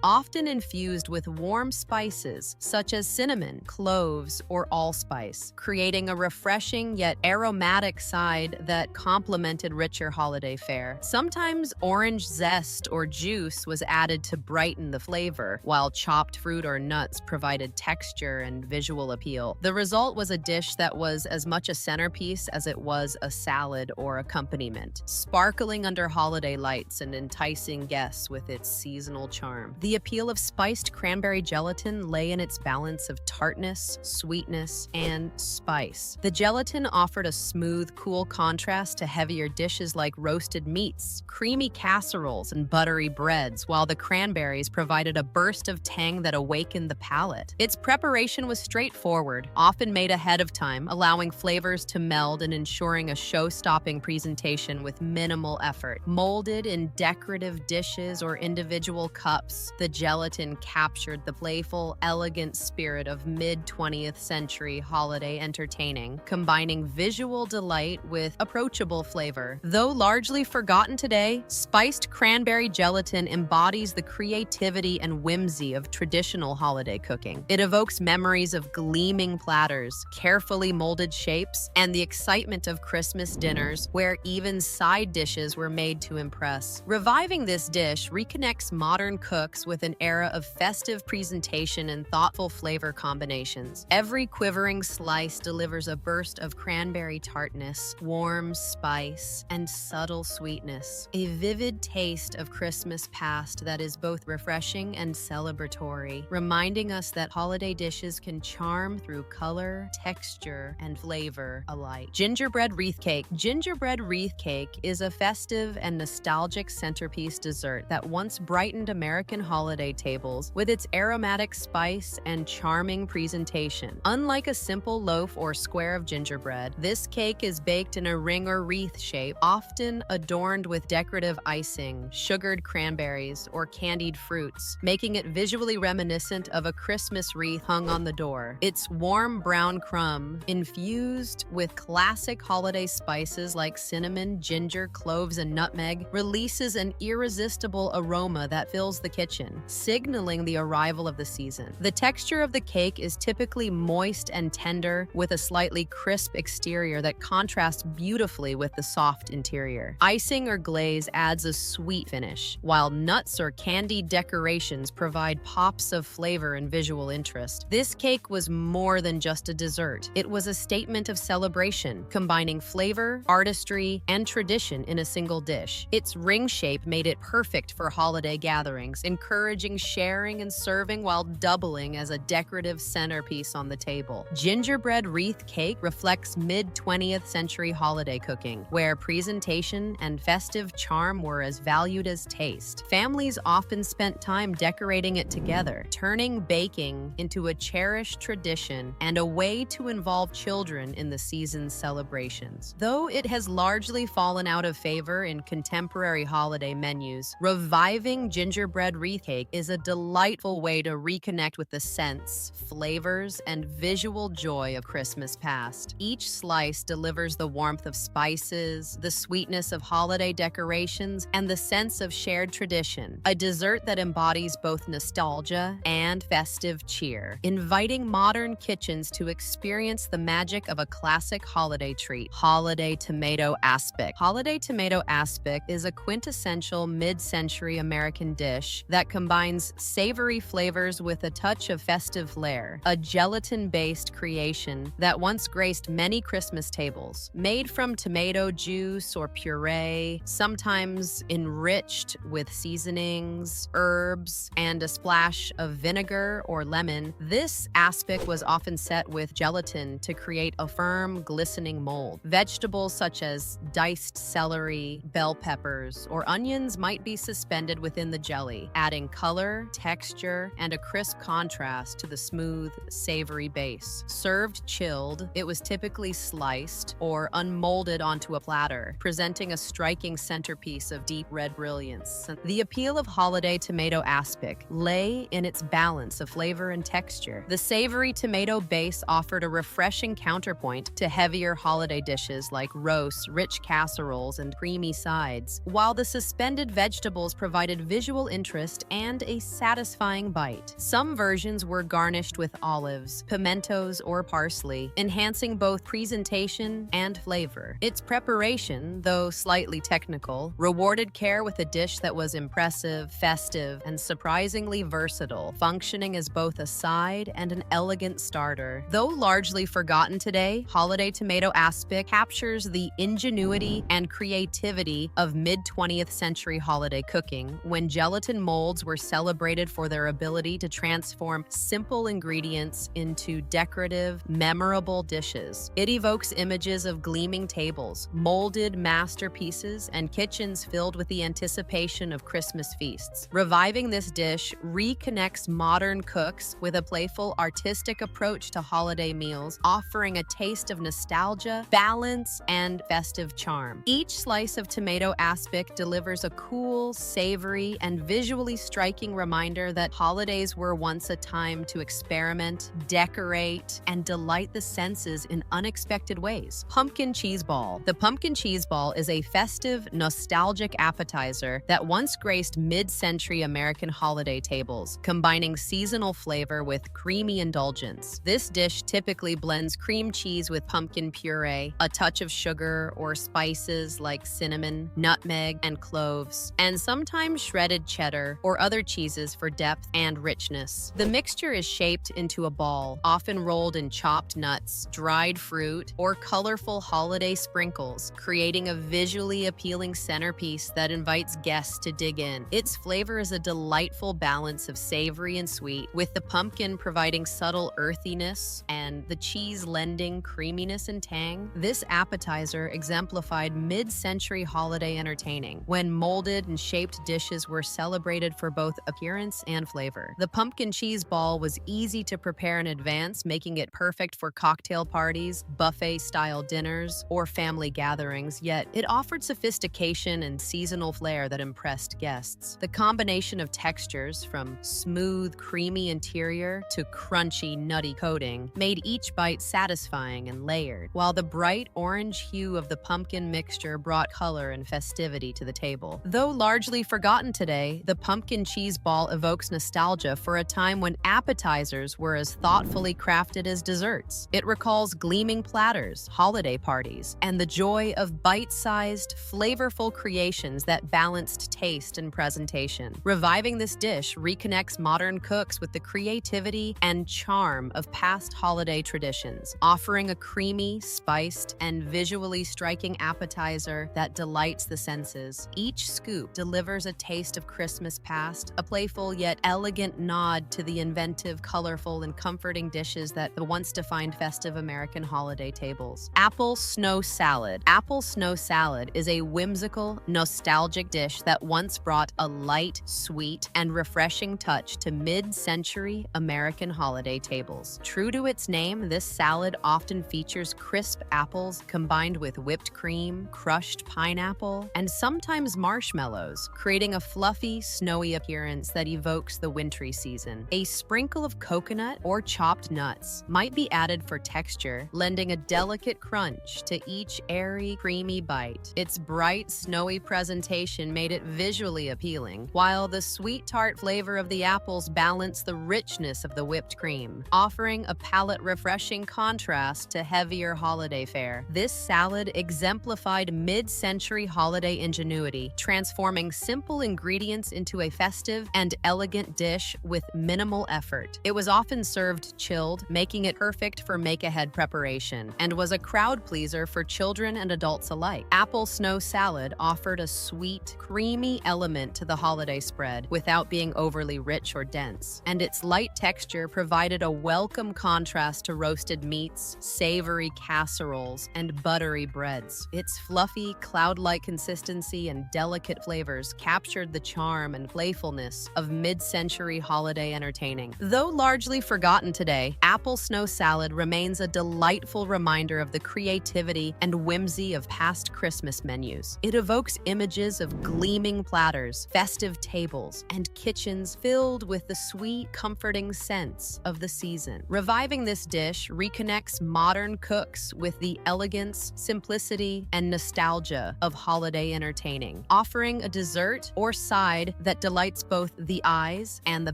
often infused with warm spices such as cinnamon, cloves, or allspice, creating a refreshing yet aromatic side that complemented richer holiday fare. Sometimes orange zest or juice was added to brighten the flavor, while chopped fruit or nuts provided texture and visual appeal. The result was a dish that was as much a centerpiece as it was a salad or accompaniment, sparkling under holiday lights and enticing guests with its seasonal charm. The appeal of spiced cranberry gelatin lay in its balance of tartness, sweetness, and spice. The gelatin offered a smooth, cool contrast to heavier dishes like roasted meats, creamy casseroles, and buttery breads, while the cranberries provided a burst of tang that awakened the palate. Its preparation was straightforward, often made ahead of time, allowing flavors to meld and ensuring a show-stopping presentation with minimal effort. Molded in decorative dishes or over individual cups, the gelatin captured the playful, elegant spirit of mid-20th century holiday entertaining, combining visual delight with approachable flavor. Though largely forgotten today, spiced cranberry gelatin embodies the creativity and whimsy of traditional holiday cooking. It evokes memories of gleaming platters, carefully molded shapes, and the excitement of Christmas dinners where even side dishes were made to impress. Reviving this dish reconnects modern cooks with an era of festive presentation and thoughtful flavor combinations. Every quivering slice delivers a burst of cranberry tartness, warm spice, and subtle sweetness. A vivid taste of Christmas past that is both refreshing and celebratory, reminding us that holiday dishes can charm through color, texture, and flavor alike. Gingerbread wreath cake. Gingerbread wreath cake is a festive and nostalgic centerpiece dessert that once brightened American holiday tables with its aromatic spice and charming presentation. Unlike a simple loaf or square of gingerbread, this cake is baked in a ring or wreath shape, often adorned with decorative icing, sugared cranberries, or candied fruits, making it visually reminiscent of a Christmas wreath hung on the door. Its warm brown crumb, infused with classic holiday spices like cinnamon, ginger, cloves, and nutmeg, releases an irresistible aroma that fills the kitchen, signaling the arrival of the season. The texture of the cake is typically moist and tender, with a slightly crisp exterior that contrasts beautifully with the soft interior. Icing or glaze adds a sweet finish, while nuts or candied decorations provide pops of flavor and visual interest. This cake was more than just a dessert. It was a statement of celebration, combining flavor, artistry, and tradition in a single dish. Its ring shape made it perfect for holiday gatherings, encouraging sharing and serving while doubling as a decorative centerpiece on the table. Gingerbread wreath cake reflects mid-20th century holiday cooking, where presentation and festive charm were as valued as taste. Families often spent time decorating it together, turning baking into a cherished tradition and a way to involve children in the season's celebrations. Though it has largely fallen out of favor in contemporary holiday menus, reviving gingerbread wreath cake is a delightful way to reconnect with the scents, flavors, and visual joy of Christmas past. Each slice delivers the warmth of spices, the sweetness of holiday decorations, and the sense of shared tradition, a dessert that embodies both nostalgia and festive cheer, inviting modern kitchens to experience the magic of a classic holiday treat. Holiday tomato aspic. Holiday tomato aspic is a quintessential mid-century American dish that combines savory flavors with a touch of festive flair, a gelatin-based creation that once graced many Christmas tables. Made from tomato juice or puree, sometimes enriched with seasonings, herbs, and a splash of vinegar or lemon, this aspic was often set with gelatin to create a firm, glistening mold. Vegetables such as diced celery, bell peppers, or onions might be suspended within the jelly, adding color, texture, and a crisp contrast to the smooth, savory base. Served chilled, it was typically sliced or unmolded onto a platter, presenting a striking centerpiece of deep red brilliance. The appeal of holiday tomato aspic lay in its balance of flavor and texture. The savory tomato base offered a refreshing counterpoint to heavier holiday dishes like roasts, rich casseroles, and creamy sides, while the suspended vegetables provided visual interest and a satisfying bite. Some versions were garnished with olives, pimentos, or parsley, enhancing both presentation and flavor. Its preparation, though slightly technical, rewarded care with a dish that was impressive, festive, and surprisingly versatile, functioning as both a side and an elegant starter. Though largely forgotten today, holiday tomato aspic captures the ingenuity and creativity of mid-20th century holiday cooking, when gelatin molds were celebrated for their ability to transform simple ingredients into decorative, memorable dishes. It evokes images of gleaming tables, molded masterpieces, and kitchens filled with the anticipation of Christmas feasts. Reviving this dish reconnects modern cooks with a playful, artistic approach to holiday meals, offering a taste of nostalgia, balance, and festive charm. Each slice of tomato aspic delivers a cool, savory savory, and visually striking reminder that holidays were once a time to experiment, decorate, and delight the senses in unexpected ways. Pumpkin cheese ball. The pumpkin cheese ball is a festive, nostalgic appetizer that once graced mid-century American holiday tables, combining seasonal flavor with creamy indulgence. This dish typically blends cream cheese with pumpkin puree, a touch of sugar or spices like cinnamon, nutmeg, and cloves, and sometimes shredded cheddar or other cheeses for depth and richness. The mixture is shaped into a ball, often rolled in chopped nuts, dried fruit, or colorful holiday sprinkles, creating a visually appealing centerpiece that invites guests to dig in. Its flavor is a delightful balance of savory and sweet, with the pumpkin providing subtle earthiness and the cheese lending creaminess and tang. This appetizer exemplified mid-century holiday entertaining, when molded and shaped dishes were celebrated for both appearance and flavor. The pumpkin cheese ball was easy to prepare in advance, making it perfect for cocktail parties, buffet-style dinners, or family gatherings, yet it offered sophistication and seasonal flair that impressed guests. The combination of textures, from smooth, creamy interior to crunchy, nutty coating, made each bite satisfying and layered, while the bright orange hue of the pumpkin mixture brought color and festivity to the table. Though largely forgotten today, the pumpkin cheese ball evokes nostalgia for a time when appetizers were as thoughtfully crafted as desserts. It recalls gleaming platters, holiday parties, and the joy of bite-sized, flavorful creations that balanced taste and presentation. Reviving this dish reconnects modern cooks with the creativity and charm of past holiday traditions, offering a creamy, spiced, and visually striking appetizer that delights the senses. Each scoop delivers a taste of Christmas past, a playful yet elegant nod to the inventive, colorful, and comforting dishes that once defined festive American holiday tables. Apple snow salad. Apple snow salad is a whimsical, nostalgic dish that once brought a light, sweet, and refreshing touch to mid-century American holiday tables. True to its name, this salad often features crisp apples combined with whipped cream, crushed pineapple, and sometimes marshmallows, creating a fluffy, snowy appearance that evokes the wintry season. A sprinkle of coconut or chopped nuts might be added for texture, lending a delicate crunch to each airy, creamy bite. Its bright, snowy presentation made it visually appealing, while the sweet tart flavor of the apples balanced the richness of the whipped cream, offering a palate-refreshing contrast to heavier holiday fare. This salad exemplified mid-century holiday ingenuity, transforming simple ingredients into a festive and elegant dish with minimal effort. It was often served chilled, making it perfect for make-ahead preparation, and was a crowd pleaser for children and adults alike. Apple snow salad offered a sweet, creamy element to the holiday spread without being overly rich or dense, and its light texture provided a welcome contrast to roasted meats, savory casseroles, and buttery breads. Its fluffy, cloud-like consistency and delicate flavors captured the charm and playfulness of mid-century holiday entertaining. Though largely forgotten today, apple snow salad remains a delightful reminder of the creativity and whimsy of past Christmas menus. It evokes images of gleaming platters, festive tables, and kitchens filled with the sweet, comforting scents of the season. Reviving this dish reconnects modern cooks with the elegance, simplicity, and nostalgia of holiday entertaining, offering a dessert or side that delights both the eyes and the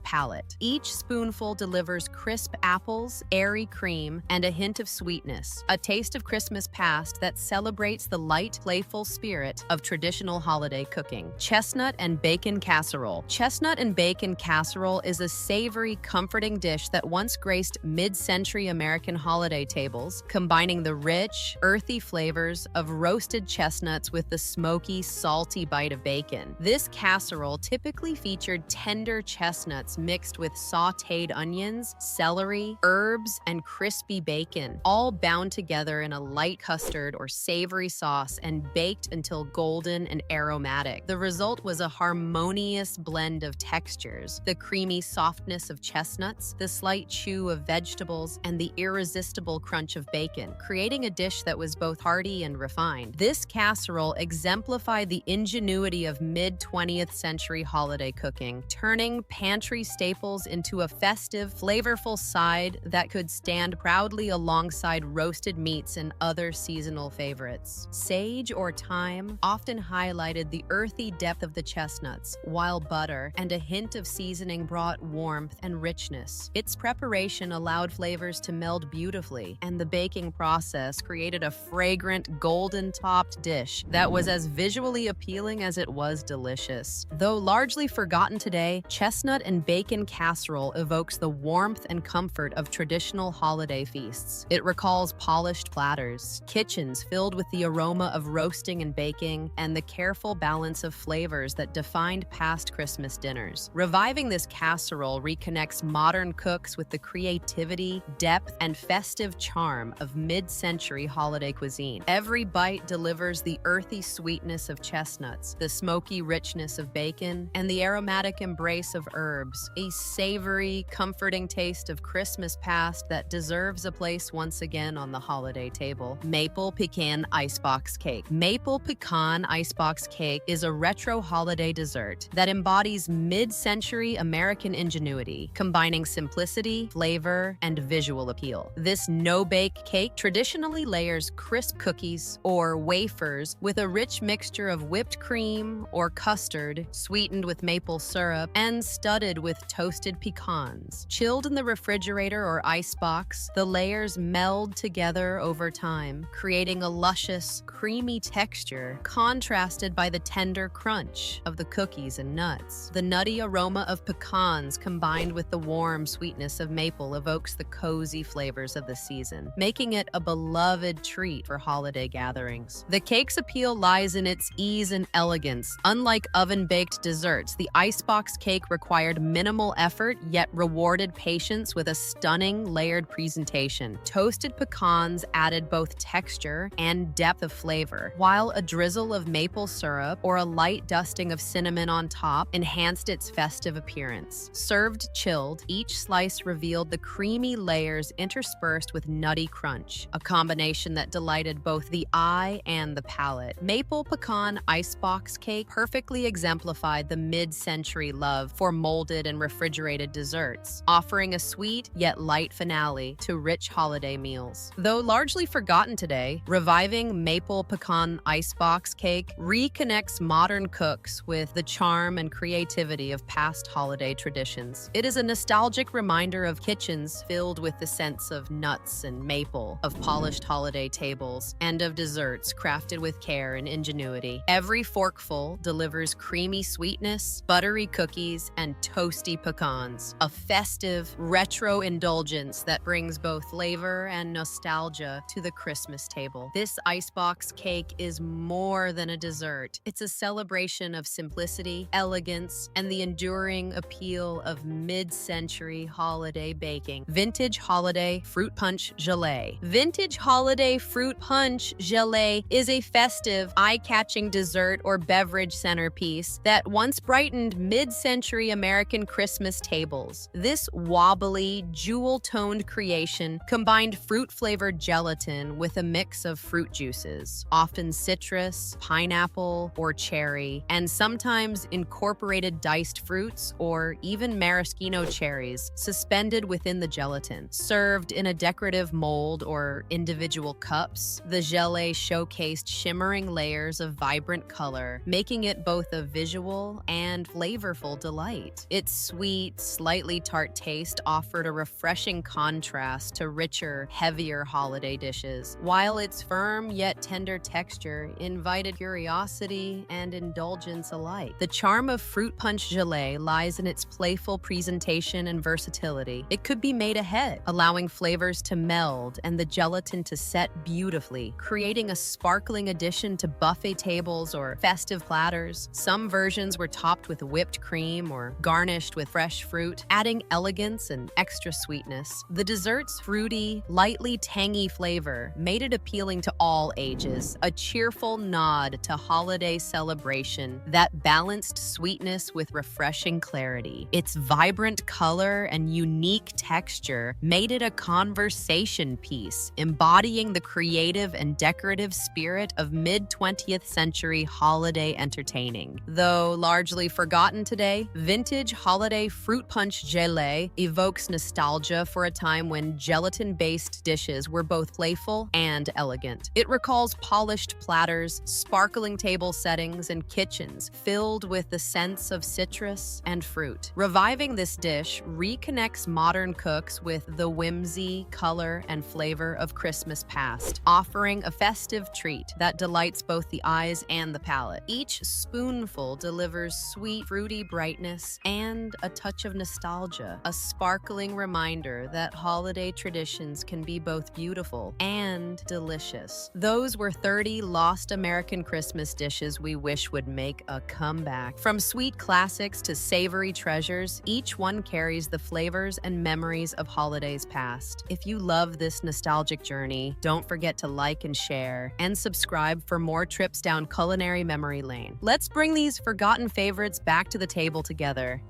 palate. Each spoonful delivers crisp apples, airy cream, and a hint of sweetness, a taste of Christmas past that celebrates the light, playful spirit of traditional holiday cooking. Chestnut and bacon casserole. Chestnut and bacon casserole is a savory, comforting dish that once graced mid-century American holiday tables, combining the rich, earthy flavors of roasted chestnuts with the smoky, salty bite of bacon. This casserole typically featured tender chestnuts mixed with sautéed onions, celery, herbs, and crispy bacon, all bound together in a light custard or savory sauce and baked until golden and aromatic. The result was a harmonious blend of textures: the creamy softness of chestnuts, the slight chew of vegetables, and the irresistible crunch of bacon, creating a dish that was both hearty and refined. This casserole exemplified the ingenuity of mid mid-20th century holiday cooking, turning pantry staples into a festive, flavorful side that could stand proudly alongside roasted meats and other seasonal favorites. Sage or thyme often highlighted the earthy depth of the chestnuts, while butter and a hint of seasoning brought warmth and richness. Its preparation allowed flavors to meld beautifully, and the baking process created a fragrant, golden-topped dish that was as visually appealing as it was delicious. Though largely forgotten today, chestnut and bacon casserole evokes the warmth and comfort of traditional holiday feasts. It recalls polished platters, kitchens filled with the aroma of roasting and baking, and the careful balance of flavors that defined past Christmas dinners. Reviving this casserole reconnects modern cooks with the creativity, depth, and festive charm of mid-century holiday cuisine. Every bite delivers the earthy sweetness of chestnuts, the smoky richness of bacon, and the aromatic embrace of herbs. A savory, comforting taste of Christmas past that deserves a place once again on the holiday table. Maple pecan icebox cake. Maple pecan icebox cake is a retro holiday dessert that embodies mid-century American ingenuity, combining simplicity, flavor, and visual appeal. This no-bake cake traditionally layers crisp cookies or wafers with a rich mixture of whipped cream or custard, sweetened with maple syrup, and studded with toasted pecans. Chilled in the refrigerator or icebox, the layers meld together over time, creating a luscious, creamy texture contrasted by the tender crunch of the cookies and nuts. The nutty aroma of pecans combined with the warm sweetness of maple evokes the cozy flavors of the season, making it a beloved treat for holiday gatherings. The cake's appeal lies in its ease and elegance. Unlike oven-baked desserts, the icebox cake required minimal effort yet rewarded patience with a stunning layered presentation. Toasted pecans added both texture and depth of flavor, while a drizzle of maple syrup or a light dusting of cinnamon on top enhanced its festive appearance. Served chilled, each slice revealed the creamy layers interspersed with nutty crunch, a combination that delighted both the eye and the palate. Maple pecan icebox cake perfectly exemplified the mid-century love for molded and refrigerated desserts, offering a sweet yet light finale to rich holiday meals. Though largely forgotten today, reviving maple pecan icebox cake reconnects modern cooks with the charm and creativity of past holiday traditions. It is a nostalgic reminder of kitchens filled with the scents of nuts and maple, of polished holiday tables, and of desserts crafted with care and ingenuity. Every forkful delivers creamy sweetness, buttery cookies, and toasty pecans, a festive, retro indulgence that brings both flavor and nostalgia to the Christmas table. This icebox cake is more than a dessert. It's a celebration of simplicity, elegance, and the enduring appeal of mid-century holiday baking. Vintage Holiday Fruit Punch Gelée. Vintage Holiday Fruit Punch Gelée is a festive, eye-catching dessert or beverage centerpiece that once brightened mid-century American Christmas tables. This wobbly, jewel-toned creation combined fruit-flavored gelatin with a mix of fruit juices, often citrus, pineapple, or cherry, and sometimes incorporated diced fruits or even maraschino cherries suspended within the gelatin. Served in a decorative mold or individual cups, the gelée showcased shimmering layers of vibrant color, making it both a visual and flavorful delight. Its sweet, slightly tart taste offered a refreshing contrast to richer, heavier holiday dishes, while its firm yet tender texture invited curiosity and indulgence alike. The charm of fruit punch gelée lies in its playful presentation and versatility. It could be made ahead, allowing flavors to meld and the gelatin to set beautifully, creating a sparkling addition to buffet tables or festive platters. Some versions were topped with whipped cream or garnished with fresh fruit, adding elegance and extra sweetness. The dessert's fruity, lightly tangy flavor made it appealing to all ages, a cheerful nod to holiday celebration that balanced sweetness with refreshing clarity. Its vibrant color and unique texture made it a conversation piece, embodying the creative and decorative spirit of mid-20th century holiday entertainment. entertaining. Though largely forgotten today, vintage holiday fruit punch gelée evokes nostalgia for a time when gelatin-based dishes were both playful and elegant. It recalls polished platters, sparkling table settings, and kitchens filled with the scents of citrus and fruit. Reviving this dish reconnects modern cooks with the whimsy, color, and flavor of Christmas past, offering a festive treat that delights both the eyes and the palate. Each spoonful delivers sweet, fruity brightness and a touch of nostalgia, a sparkling reminder that holiday traditions can be both beautiful and delicious. Those were 30 lost American Christmas dishes we wish would make a comeback. From sweet classics to savory treasures, each one carries the flavors and memories of holidays past. If you love this nostalgic journey, don't forget to like and share, and subscribe for more trips down culinary memory lane. Let's bring these forgotten favorites back to the table together.